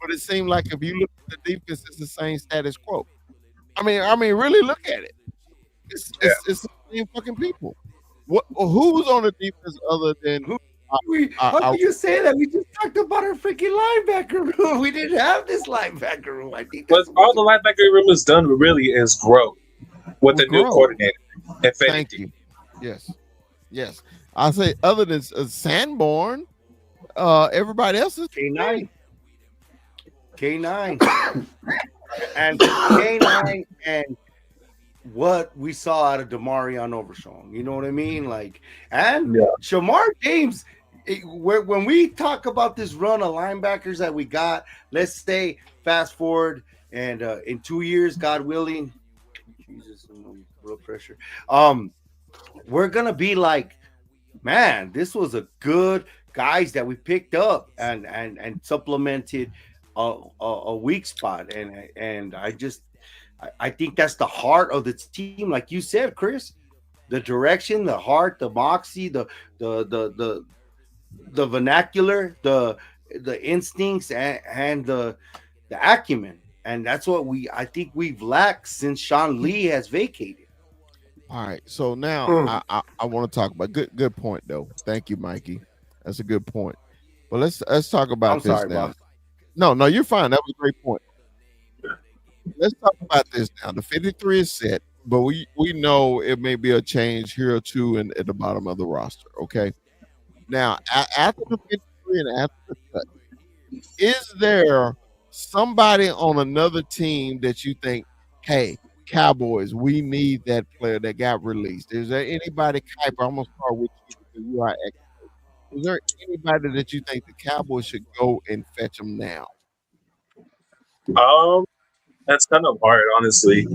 A: but it seemed like if you look at the defense, it's the same status quo. I mean, really look at it. It's the same fucking people. Who's on the defense other than
D: How do you say that? We just talked about our freaking linebacker room. We didn't have this linebacker room. I think
B: But all the linebacker room has done really is grow with the new
A: grow.
B: coordinator. If
A: Thank
B: anything.
A: you. Yes. I say other than Sanborn, everybody else is
D: K9. And K9 and what we saw out of Demarion Overshawn. You know what I mean? Like, and Shamar James, when we talk about this run of linebackers that we got, let's say fast forward and in 2 years, God willing, Jesus, blood pressure. We're gonna be like, man, this was a good guys that we picked up and supplemented a weak spot, and I think that's the heart of the team, like you said, Chris. The direction, the heart, the moxie, the vernacular, the instincts, and the acumen, and that's what I think we've lacked since Sean Lee has vacated.
A: All right, so now I want to talk about good point though. Thank you, Mikey. That's a good point. But let's talk about
D: I'm
A: this
D: sorry,
A: now.
D: boss.
A: No, you're fine. That was a great point. Let's talk about this now. The 53 is set, but we know it may be a change here or two at the bottom of the roster. Okay. Now, after the 53 and after the cut, is there somebody on another team that you think, hey, Cowboys, we need that player that got released? Is there anybody, Kuiper? I'm gonna start with you because you are expert. Is there anybody that you think the Cowboys should go and fetch them now?
B: That's kind of hard, honestly.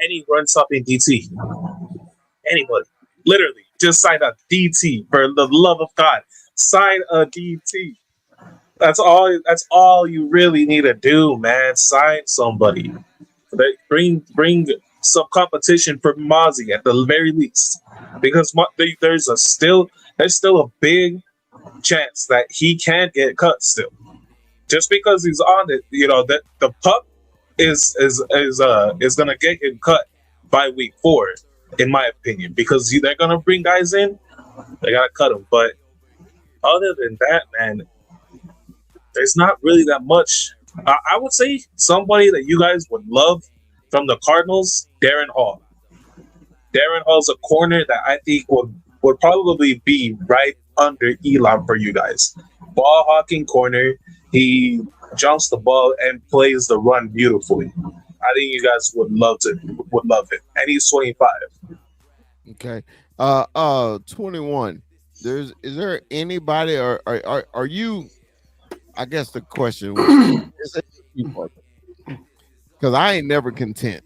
B: Any run stopping DT, anybody, literally, just sign a DT for the love of God. Sign a DT. That's all you really need to do, man. Sign somebody. Bring some competition for Mozzie at the very least, because there's still a big chance that he can get cut still. Just because he's on it, that the pup is gonna get him cut by week 4, in my opinion, because they're gonna bring guys in, they gotta cut him. But other than that, man, there's not really that much. I would say somebody that you guys would love from the Cardinals, Darren Hall. Darren Hall's a corner that I think would probably be right under Elon for you guys. Ball hawking corner. He jumps the ball and plays the run beautifully. I think you guys would love it. And he's 25.
A: Okay. 21. Is there anybody or are you, I guess the question is, because I ain't never content.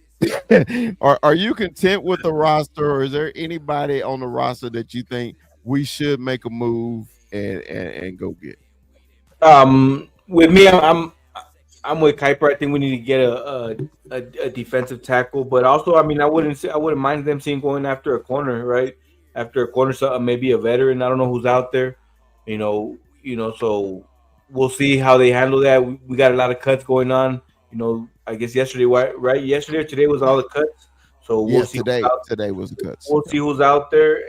A: Are you content with the roster, or is there anybody on the roster that you think we should make a move and go get?
C: With me, I'm with Kuiper. I think we need to get a defensive tackle, but also, I wouldn't mind them seeing going after a corner, right? After a corner, so maybe a veteran. I don't know who's out there, So we'll see how they handle that. We got a lot of cuts going on. I guess yesterday, right? Yesterday or today was all the cuts. So we'll see.
A: Today was the cuts.
C: We'll see who's out there.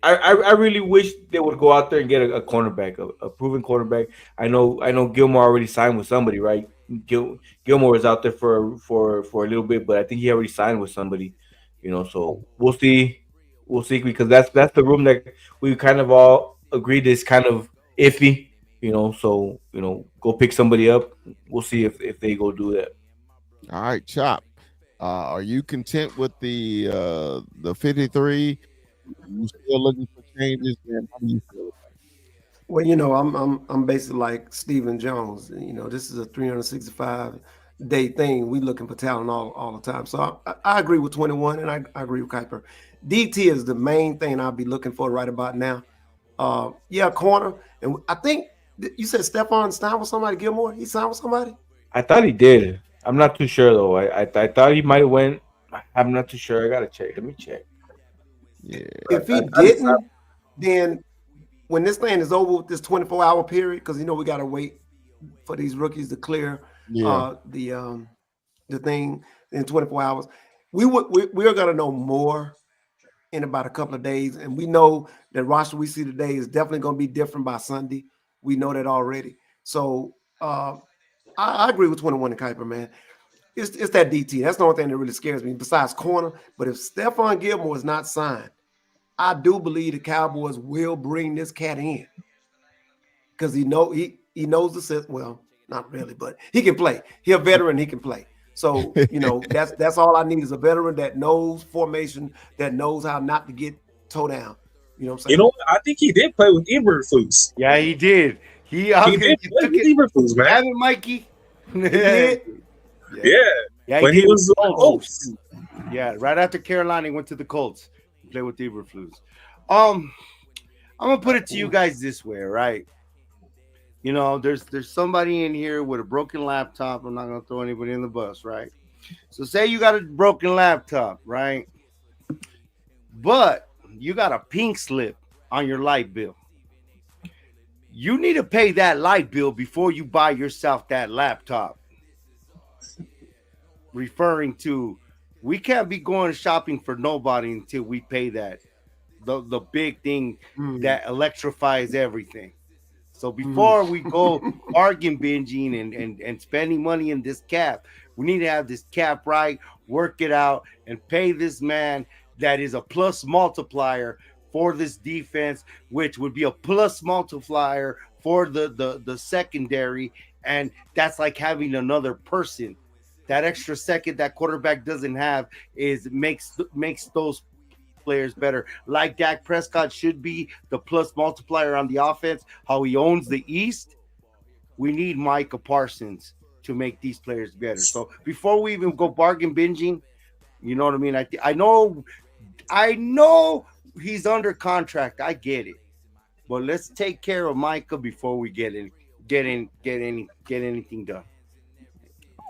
C: I really wish they would go out there and get a cornerback, a proven cornerback. I know Gilmore already signed with somebody, right? Gilmore is out there for a little bit, but I think he already signed with somebody, So we'll see because that's the room that we kind of all agreed is kind of iffy, So go pick somebody up. We'll see if they go do that.
A: All right, Chop. Are you content with the 53? You still looking for changes? And how do you feel?
F: Well, I'm basically like Stephen Jones. This is a 365-day thing. We looking for talent all the time. So I agree with 21, and I agree with Kuiper. DT is the main thing I'll be looking for right about now. Yeah, corner, and I think you said Stephon signed with somebody. Gilmore, he signed with somebody.
C: I thought he did. I'm not too sure though. I thought he might have went. I'm not too sure. I gotta check. Let me check.
A: Yeah.
F: If he
C: I thought he
F: didn't, then when this thing is over with this 24-hour period, because we got to wait for these rookies to clear
A: Yeah.
F: the thing in 24 hours, we're gonna know more in about a couple of days, and we know that roster we see today is definitely going to be different by Sunday. We know that already. So I agree with 21 and Kuiper, man. It's that DT. That's the only thing that really scares me besides corner. But if Stephon Gilmore is not signed, I do believe the Cowboys will bring this cat in because he knows the system. Well, not really, but he can play. He's a veteran. He can play. So that's all I need is a veteran that knows formation, that knows how not to get toe down. You know what I'm saying?
B: You know what? I think he did play with Eberflus.
D: Yeah, he did. He
B: He did play with Eberflus, man.
D: Have it, Mikey.
F: He did.
B: Yeah. When he
D: did
B: was
D: with the
B: on
D: Colts.
B: Colts.
D: Yeah, right after Carolina, he went to the Colts. Play with Eberflus. I'm gonna put it to you guys this way, right? There's somebody in here with a broken laptop. I'm not gonna throw anybody in the bus, right? So say you got a broken laptop, right? But you got a pink slip on your light bill. You need to pay that light bill before you buy yourself that laptop. Referring to, we can't be going shopping for nobody until we pay that. The big thing that electrifies everything. So before we go bargain binging and spending money in this cap, we need to have this cap right, work it out, and pay this man that is a plus multiplier for this defense, which would be a plus multiplier for the secondary. And that's like having another person. That extra second that quarterback doesn't have makes those players better. Like Dak Prescott should be the plus multiplier on the offense, how he owns the East. We need Micah Parsons to make these players better. So before we even go bargain binging, you know what I mean? I know he's under contract. I get it. But let's take care of Micah before we get anything done.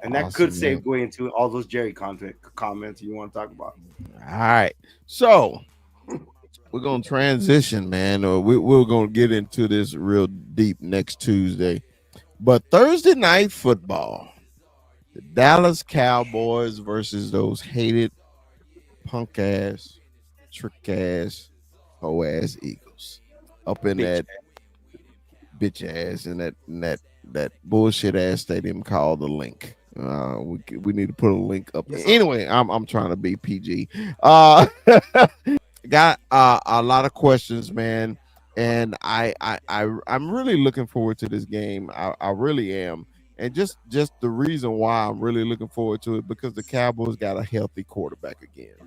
D: And that could segue into all those Jerry comments you want to talk about.
A: All right. So we're going to transition, man. We're going to get into this real deep next Tuesday. But Thursday night football, the Dallas Cowboys versus those hated punk ass, trick ass, hoe ass Eagles up in that bitch ass and that bullshit ass stadium called the Link. We need to put a link up. Anyway, I'm trying to be PG. Got a lot of questions, man, and I'm really looking forward to this game. I really am, and just the reason why I'm really looking forward to it because the Cowboys got a healthy quarterback again,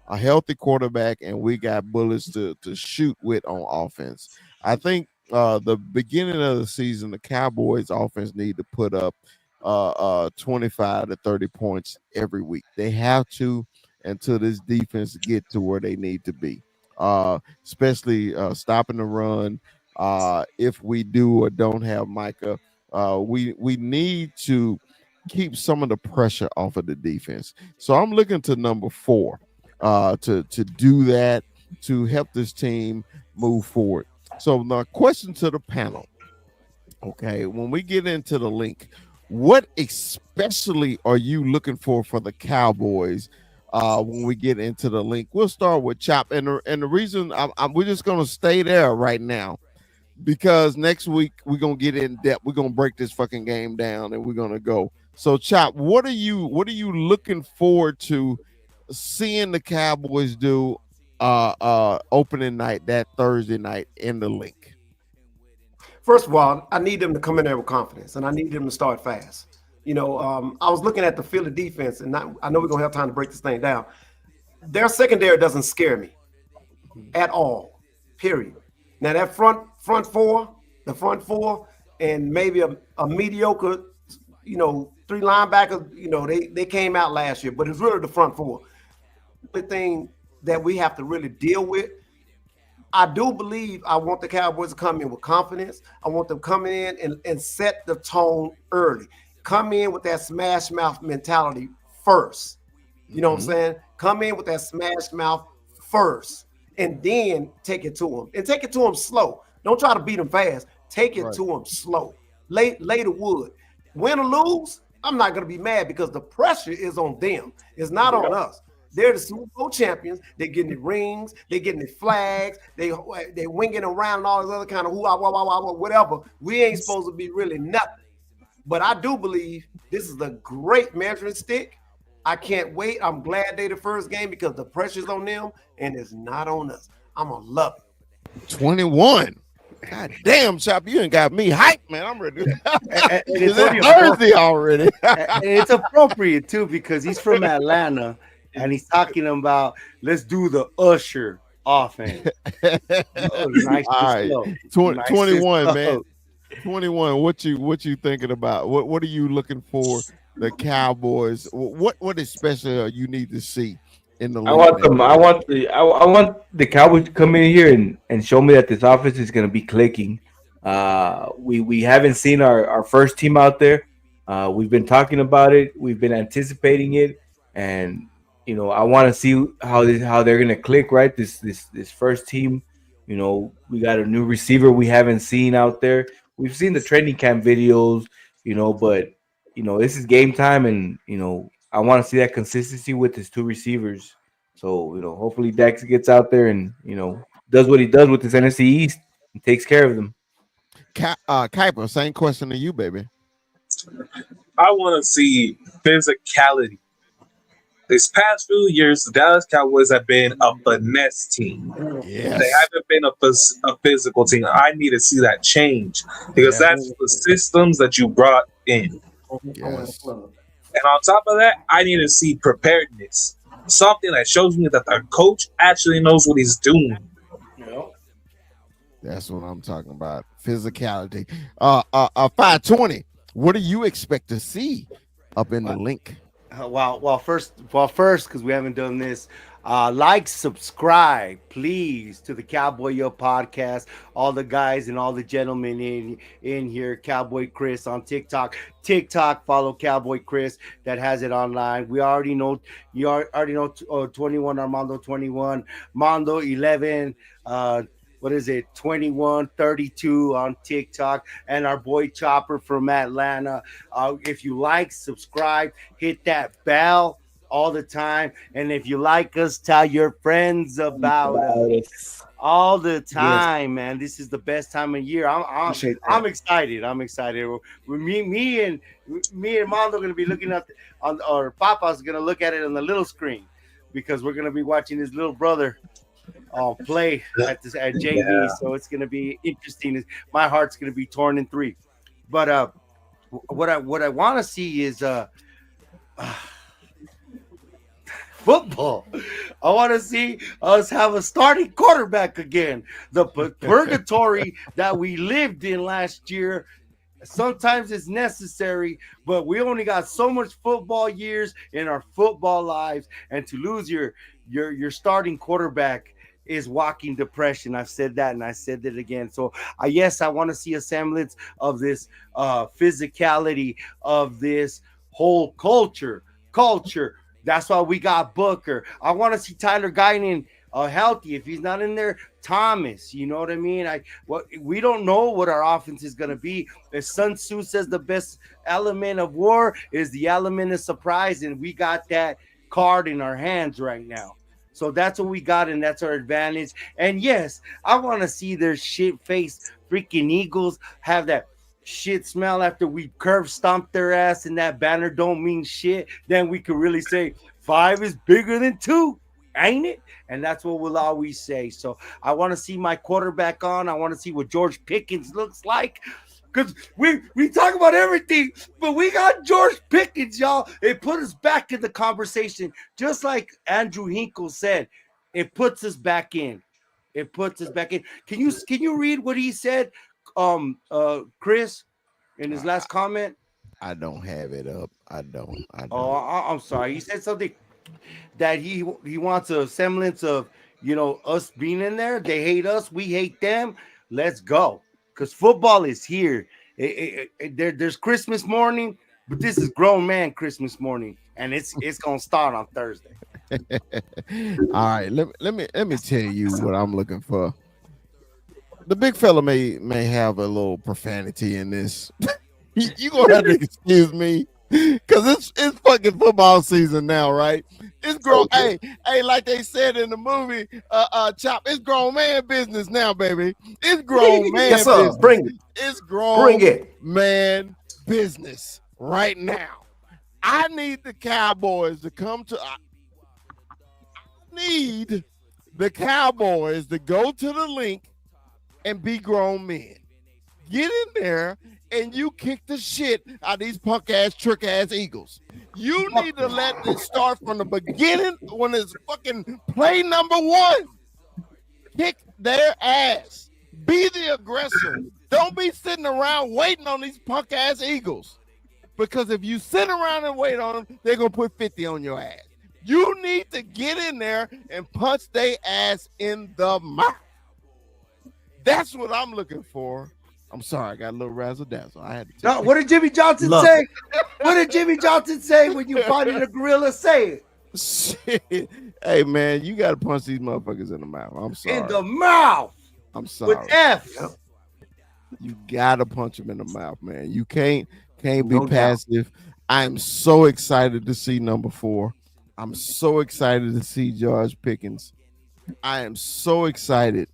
A: and we got bullets to shoot with on offense. I think the beginning of the season, the Cowboys offense need to put up 25 to 30 points every week. They have to until this defense get to where they need to be. Especially stopping the run. If we do or don't have Micah, we need to keep some of the pressure off of the defense. So I'm looking to number 4 to do that, to help this team move forward. So the question to the panel, okay, when we get into the link, what especially are you looking for the Cowboys when we get into the link? We'll start with Chop, and the reason we're just gonna stay there right now because next week we're gonna get in depth. We're gonna break this fucking game down, and we're gonna go. So, Chop, what are you looking forward to seeing the Cowboys do opening night, that Thursday night in the link?
F: First of all, I need them to come in there with confidence, and I need them to start fast. I was looking at the Philly defense, and I know we're gonna have time to break this thing down. Their secondary doesn't scare me at all. Period. Now that front four, and maybe a mediocre, three linebackers, they came out last year, but it's really the front four. The thing that we have to really deal with. I do believe I want the Cowboys to come in with confidence. I want them coming in and set the tone early. Come in with that smash mouth mentality first. You know what I'm saying? Come in with that smash mouth first, and then take it to them. And take it to them slow. Don't try to beat them fast. Take it to them slow. Lay the wood. Win or lose, I'm not going to be mad because the pressure is on them. It's not on us. They're the Super Bowl champions. They're getting the rings. They're getting the flags. They winging around and all this other kind of whatever. We ain't supposed to be really nothing. But I do believe this is a great measuring stick. I can't wait. I'm glad they the first game because the pressure's on them and it's not on us. I'm going to love it.
A: 21. God damn, Chop, you ain't got me hyped, man. I'm ready.
D: It's
A: Thursday already.
D: It's appropriate, too, because he's from Atlanta. And he's talking about let's do the Usher offense. Nice.
A: All right, 21, man. 21. What you thinking about? What are you looking for the Cowboys? What especially you need to see in the league?
C: I want the Cowboys to come in here and show me that this offense is going to be clicking. We haven't seen our first team out there. We've been talking about it. We've been anticipating it, and I want to see how they're gonna click, right? This first team, we got a new receiver we haven't seen out there. We've seen the training camp videos, but this is game time, and I want to see that consistency with his two receivers. So hopefully Dex gets out there and does what he does with this NFC East and takes care of them.
A: Kuiper, same question to you, baby.
B: I want to see physicality. These past few years, the Dallas Cowboys have been a finesse team.
A: Yes.
B: They haven't been a physical team. I need to see that change because that's the systems that you brought in.
A: Yes.
B: And on top of that, I need to see preparedness. Something that shows me that their coach actually knows what he's doing.
A: That's what I'm talking about. Physicality. 520. What do you expect to see up in the link?
D: Well, first, because we haven't done this, subscribe, please, to the Cowboy Up podcast. All the guys and all the gentlemen in here, Cowboy Chris on TikTok. Follow Cowboy Chris that has it online. We already know 21 Armando 21, Mondo 11. What is it? 2132 on TikTok, and our boy Chopper from Atlanta. If you like, subscribe, hit that bell all the time, and if you like us, tell your friends about us all the time. Man, this is the best time of year. I'm excited. Me and Mondo are gonna be looking at or Papa's gonna look at it on the little screen because we're gonna be watching his little brother play at JV, so it's gonna be interesting. My heart's gonna be torn in three. But what I want to see is football. I want to see us have a starting quarterback again. The purgatory that we lived in last year. Sometimes it's necessary, but we only got so much football years in our football lives, and to lose your starting quarterback is walking depression. I've said that and I said it again. So yes, I want to see a semblance of this physicality, of this whole culture. That's why we got Booker. I want to see Tyler Guinan healthy. If he's not in there, Thomas, you know what I mean? We don't know what our offense is going to be. As Sun Tzu says, the best element of war is the element of surprise, and we got that card in our hands right now. So that's what we got, and that's our advantage. And yes, I want to see their shit-faced freaking Eagles have that shit smell after we curve stomp their ass and that banner don't mean shit. Then we could really say 5 is bigger than 2, ain't it? And that's what we'll always say. So I want to see my quarterback on. I want to see what George Pickens looks like. Because we talk about everything, but we got George Pickens, y'all. It put us back in the conversation, just like Andrew Hinkle said. It puts us back in. It puts us back in. Can you read what he said, Chris, in his last comment?
A: I don't have it up. I don't.
D: Oh, I'm sorry. He said something that he wants a semblance of, us being in there. They hate us. We hate them. Let's go. Because football is here. There's Christmas morning, but this is grown man Christmas morning, and it's gonna start on Thursday.
A: All right, let me tell you what I'm looking for. The big fella may have a little profanity in this. You gonna have to excuse me, because it's fucking football season now, right? It's grown. Hey, like they said in the movie, Chop. It's grown man business now, baby. It's grown man.
F: Yes, sir.
A: Business.
F: Bring it.
A: It's grown
F: Bring it.
A: man business right now. I need the Cowboys to come to. I need the Cowboys to go to the link and be grown men. Get in there and you kick the shit out of these punk ass, trick ass Eagles. You need to let this start from the beginning when it's fucking play number one. Kick their ass. Be the aggressor. Don't be sitting around waiting on these punk ass Eagles. Because if you sit around and wait on them, they're going to put 50 on your ass. You need to get in there and punch their ass in the mouth. That's what I'm looking for. I'm sorry, I got a little razzle dazzle. I had to.
D: No, what did Jimmy Johnson say? What did Jimmy Johnson say when you find a gorilla? Say it.
A: Shit. Hey man, you gotta punch these motherfuckers in the mouth. I'm sorry.
D: In the mouth.
A: I'm sorry.
D: With F.
A: You gotta punch them in the mouth, man. You can't be
F: No
A: passive. I'm so excited to see number 4. I'm so excited to see George Pickens. I am so excited.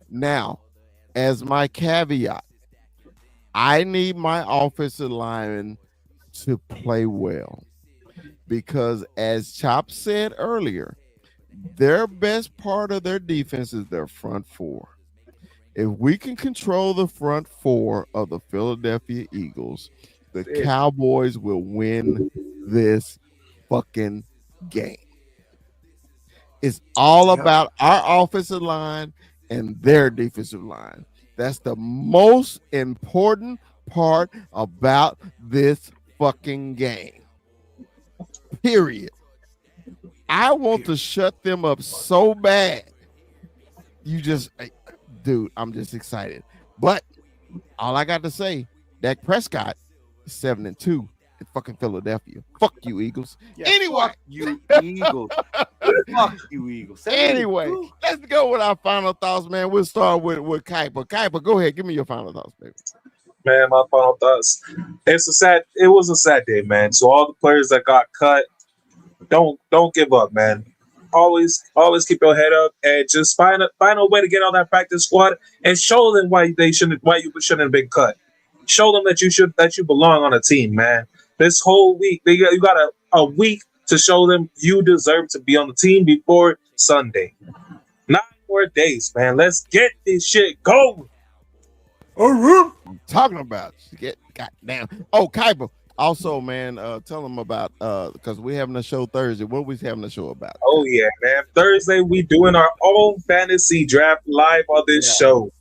A: Now, as my caveat, I need my offensive linemen to play well, because as Chop said earlier, their best part of their defense is their front 4. If we can control the front 4 of the Philadelphia Eagles, the Cowboys will win this fucking game. It's all about our offensive line and their defensive line. That's the most important part about this fucking game. Period. I want to shut them up so bad. Dude, I'm just excited. But all I got to say, Dak Prescott is 7-2 in fucking Philadelphia. Fuck you, Eagles.
D: Yeah,
A: anyway,
D: fuck you, Eagles. Fuck you, Eagles.
A: Anyway, let's go with our final thoughts, man. We'll start with Kuiper. Kuiper, go ahead. Give me your final thoughts, baby.
B: Man, my final thoughts. It was a sad day, man. So all the players that got cut, don't give up, man. Always keep your head up and just find a way to get on that practice squad and show them why you shouldn't have been cut. Show them that you belong on a team, man. This whole week, you got a week to show them you deserve to be on the team before Sunday. 9 more days, man. Let's get this shit going.
A: I'm talking about goddamn. Oh, Kuiper. Also, man, tell them about because we're having a show Thursday. What are we having a show about?
B: Oh yeah, man. Thursday we doing our own fantasy draft live on this show.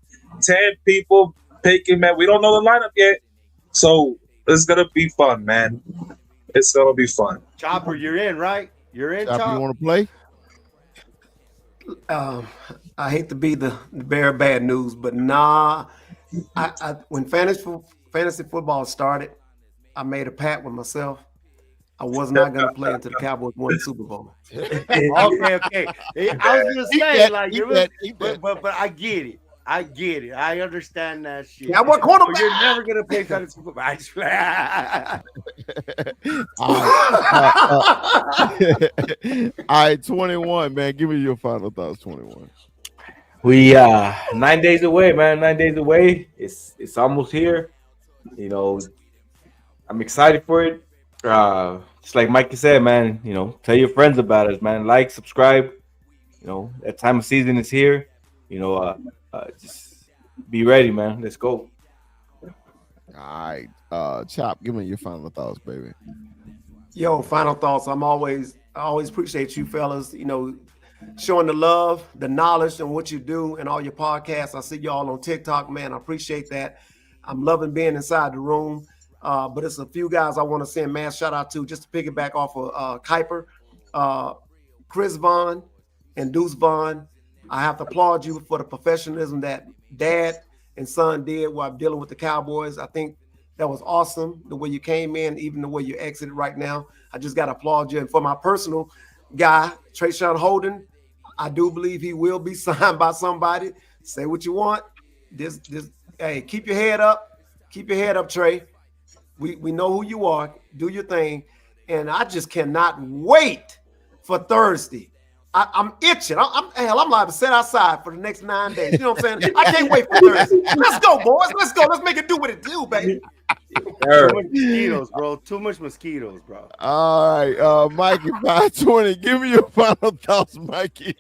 B: 10 people picking, man. We don't know the lineup yet, so it's gonna be fun, man. It's gonna be fun.
D: Chopper, you're in, right? You're in, Chopper.
A: You want to play?
F: I hate to be the bearer of bad news, but nah. When fantasy football started, I made a pact with myself. I was not going to play until the Cowboys won the Super Bowl.
D: Okay. I was going to say, but I get it. I understand that shit.
F: Yeah, what quarterback?
D: But you're never going to play fantasy football.
A: All right, 21, man. Give me your final thoughts, 21.
C: We 9 days away, man. 9 days away. It's almost here. You know, I'm excited for it. Just like Mikey said, man, you know, tell your friends about us, man. Like, subscribe. You know, that time of season is here. You know, just be ready, man. Let's go.
A: right. Chop, give me your final thoughts, baby.
F: Yo, final thoughts. I always appreciate you fellas, showing the love, the knowledge, and what you do and all your podcasts. I see y'all on TikTok, man. I appreciate that. I'm loving being inside the room. But it's a few guys I want to send mass shout out to, just to piggyback off of Kuiper, Chris Vaughn, and Deuce Vaughn. I have to applaud you for the professionalism that dad and son did while dealing with the Cowboys. I think that was awesome, the way you came in, even the way you exited right now. I just got to applaud you. And for my personal guy, Trayshawn Holden, I do believe he will be signed by somebody. Say what you want. Hey, keep your head up. Keep your head up, Trey. We know who you are. Do your thing. And I just cannot wait for Thursday. I'm itching. I'm liable to sit outside for the next 9 days. You know what I'm saying? I can't wait for Thursday. Let's go, boys. Let's go. Let's make it do what it do, baby.
D: Too much mosquitoes, bro. Too much mosquitoes, bro.
A: All right, Mikey 520. Give me your final thoughts, Mikey.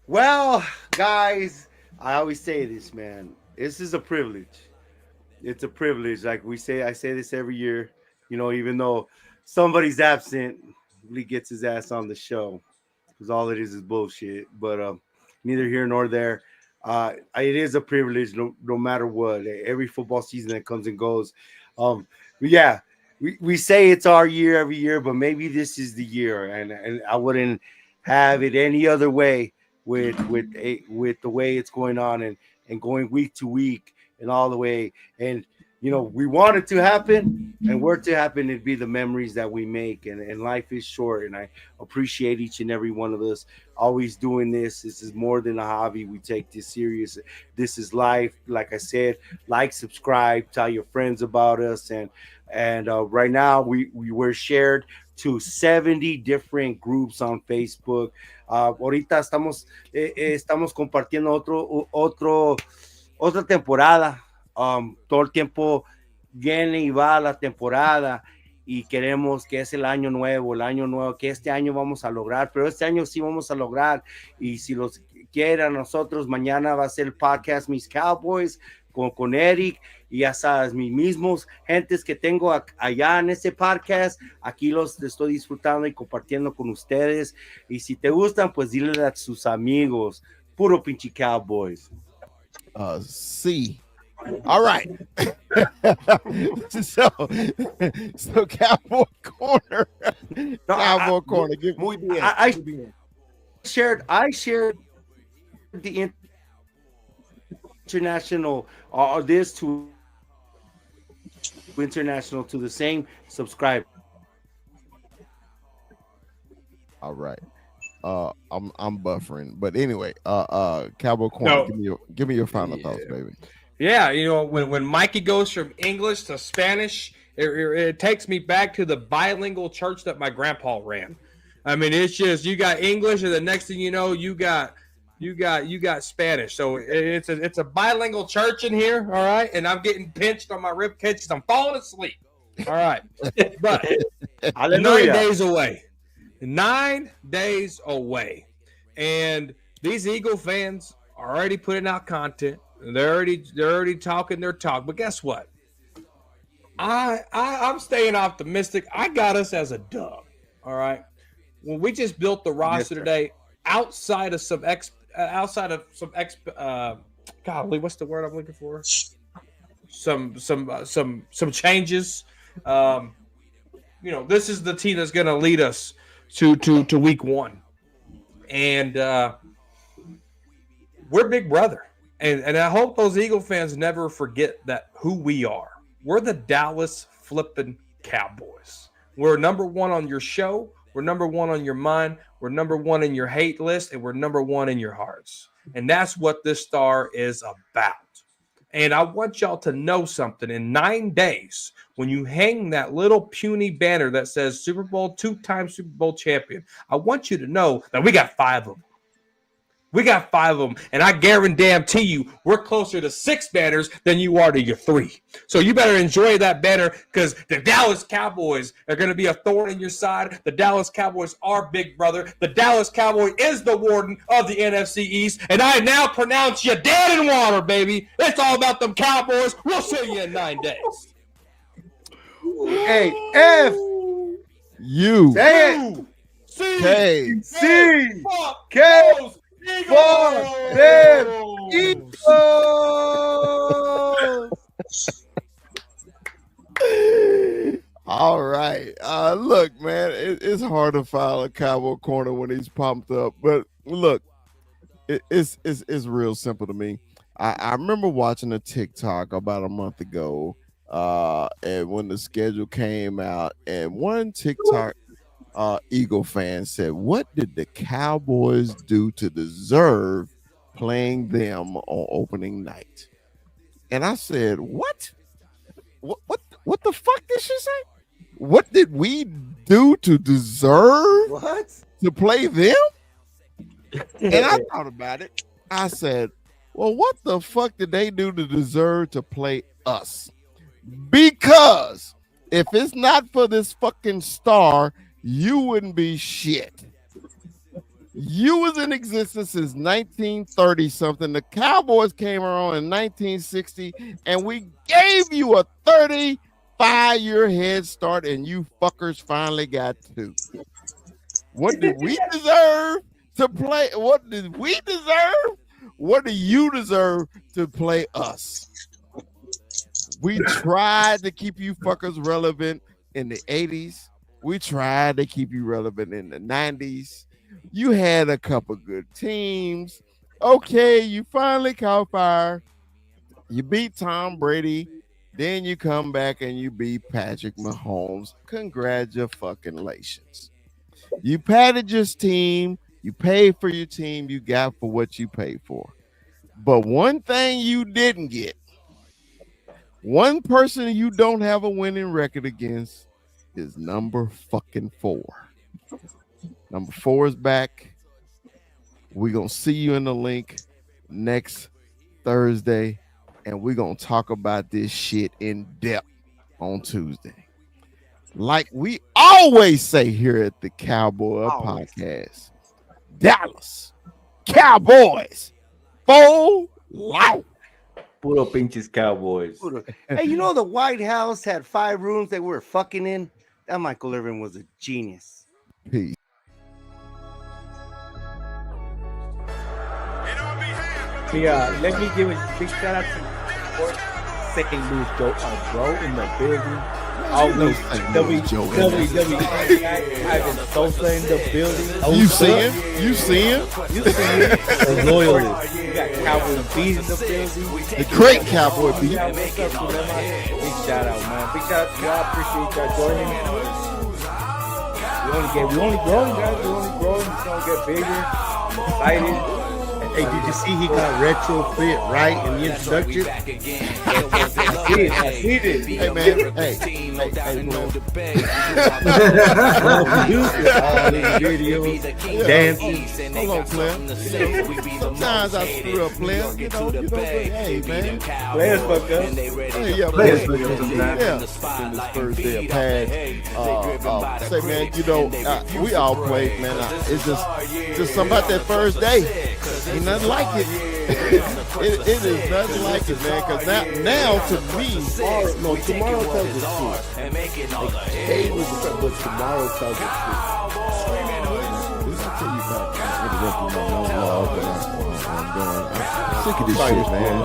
D: Well, guys, I always say this, man. This is a privilege. It's a privilege. Like we say, I say this every year. Even though somebody's absent, he gets his ass on the show because all it is bullshit. But neither here nor there. It is a privilege, no matter what. Every football season that comes and goes. Yeah, we say it's our year every year, but maybe this is the year, and I wouldn't have it any other way with the way it's going on and going week to week and all the way. And we want it to happen, and were it to happen, it'd be the memories that we make. And life is short, and I appreciate each and every one of us always doing this. This is more than a hobby. We take this serious. This is life. Like I said, like, subscribe, tell your friends about us. And right now we were shared to 70 different groups on Facebook. Ahorita estamos compartiendo otra temporada. Todo el tiempo viene y va la temporada y queremos que es el año nuevo, que este año vamos a lograr, pero este año sí vamos a lograr. Y si los quieran nosotros, mañana va a ser el podcast Mis Cowboys con Eric y ya sabes, mis mismos gentes que tengo allá en ese podcast, aquí los estoy disfrutando y compartiendo con ustedes. Y si te gustan, pues dile a sus amigos, puro pinche Cowboys.
A: C. All right. so Cowboy Corner. Cowboy Corner.
F: Muy bien.
D: I shared the international this to international to the same subscribe.
A: All right. I'm buffering, but anyway, Cowboy Corner.
E: No.
A: Give me your final thoughts, baby.
E: Yeah, when Mikey goes from English to Spanish, it takes me back to the bilingual church that my grandpa ran. I mean, it's just you got English, and the next thing you know, you got Spanish. So it's a bilingual church in here, all right. And I'm getting pinched on my rib cage because I'm falling asleep. All right, but 9 days away. 9 days away, and these Eagle fans are already putting out content. They're already talking their talk. But guess what? I'm staying optimistic. I got us as a dub. All right. When we just built the roster today, outside of some golly, what's the word I'm looking for? Some changes. This is the team that's going to lead us to week 1, and we're Big Brother. And I hope those Eagle fans never forget that who we are. We're the Dallas flipping Cowboys. We're number 1 on your show. We're number 1 on your mind. We're number 1 in your hate list, and we're number 1 in your hearts. And that's what this star is about. And I want y'all to know something. In 9 days, when you hang that little puny banner that says Super Bowl, 2-time Super Bowl champion, I want you to know that we got 5 of them. We got 5 of them, and I guarantee you we're closer to 6 banners than you are to your 3. So you better enjoy that banner because the Dallas Cowboys are going to be a thorn in your side. The Dallas Cowboys are big brother. The Dallas Cowboy is the warden of the NFC East, and I now pronounce you dead in water, baby. It's all about them Cowboys. We'll see you in 9 days.
D: Hey, F.
A: You.
D: Say it.
A: K.
D: C. K. For them Eagles.
A: All right. Look, man, it's hard to file a Cowboy corner when he's pumped up. But look, it's real simple to me. I remember watching a TikTok about a month ago, and when the schedule came out, and one TikTok Eagle fan said, "What did the Cowboys do to deserve playing them on opening night?" And I said, "What? What the fuck did she say? What did we do to deserve to play them?" And I thought about it. I said, "Well, what the fuck did they do to deserve to play us? Because if it's not for this fucking star, you wouldn't be shit. You was in existence since 1930 something. The Cowboys came around in 1960, and we gave you a 35-year head start, and you fuckers finally got 2. What did we deserve to play? What did we deserve? What do you deserve to play us? We tried to keep you fuckers relevant in the 80s. We tried to keep you relevant in the 90s. You had a couple good teams. Okay, you finally caught fire. You beat Tom Brady. Then you come back and you beat Patrick Mahomes. Congratulations. You padded your team. You paid for your team. You got for what you paid for. But one thing you didn't get, one person you don't have a winning record against, is number fucking 4. Number 4 is back. We're going to see you in the link next Thursday, and we're going to talk about this shit in depth on Tuesday. Like we always say here at the Cowboy Podcast, Dallas Cowboys for life.
C: Puro pinches Cowboys.
D: Hey, you know the White House had 5 rooms they were fucking in? That Michael Irvin was a genius.
A: Peace.
C: Let me give a big shout out to St. Louis Joe, bro, in the building. Always WWE Ivan Sosa in the building.
A: You see him? You see him?
C: The loyalist. You got Cowboy Beat in the building.
A: The great Cowboy Beat.
C: Big shout out, man. Big shout out to y'all. Appreciate y'all joining. We only growing, guys. We only growing. It's gonna get bigger. I'm excited.
G: Hey, did you see he got retrofit right in the introduction?
C: I see it.
A: Hey, man.
G: Videos, dancing.
A: Hold on, player. Sometimes I screw up, player. But hey, man.
C: Players fucked up.
A: Hey, yeah, players fucked up sometimes. Yeah. In this first day of pad. Say, man, we all played, man. It's just something about that first day. Ain't nothing like it. It is nothing like it, man. Because now to me, tomorrow tells the truth. Today was the but tomorrow tells the truth. This will tell you about I'm sick of this shit, man.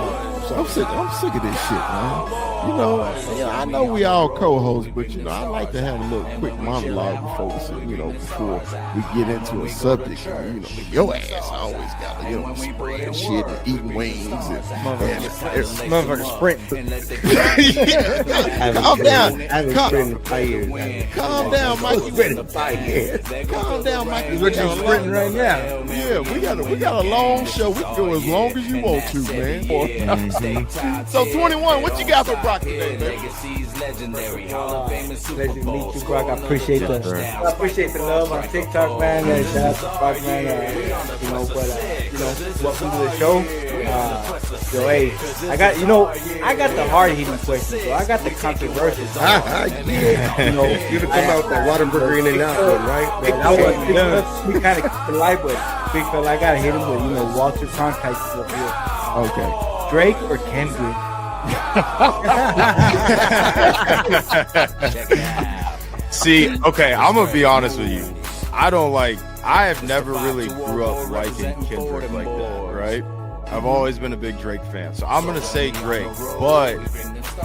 A: I'm sick of this shit, man. I know we all co-hosts, but I like to have a little quick monologue before we get into a subject. Your ass always got to spread shit and eating wings and
G: Motherfucker sprinting.
A: Calm down.
G: I haven't sprinted in 5 years.
A: Calm down, Mikey. Calm down, Mikey.
G: What you sprinting right now?
A: Yeah, we got a long show. We can go as long as you want to, man. So 21, what you got for Brock today, man?
C: Pleasure to meet you, Brock. I appreciate the love on TikTok, man. Shout out to Brock, man. Welcome to the show. So hey, I got the hard hitting questions, so I got the controversial.
G: Yeah. You'd have come out with that Whataburger In and Out one, right?
C: We kind of keep it light, but big fella, I gotta hit him with Walter Cronkite up here.
A: Okay.
C: Drake or Kendrick?
H: See, okay, I'm gonna be honest with you. I have never really grew up liking Kendrick like that, right? I've always been a big Drake fan, so I'm gonna say Drake, but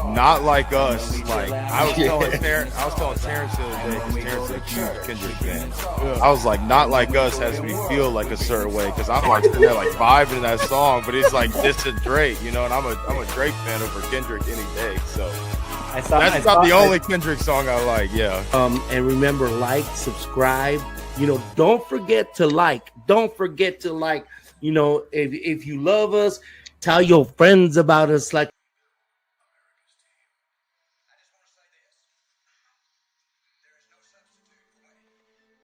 H: not like us. Like I was telling Terrence the other day, because Terrence is a huge Kendrick fan. I was like, not like us has me feel like a certain way, because I'm like sitting there like vibing in that song, but it's like this is Drake, and I'm a Drake fan over Kendrick any day. So that's not the only Kendrick song I like. Yeah.
G: And remember, like, subscribe. Don't forget to like. Don't forget to like. If you love us, tell your friends about us. Like.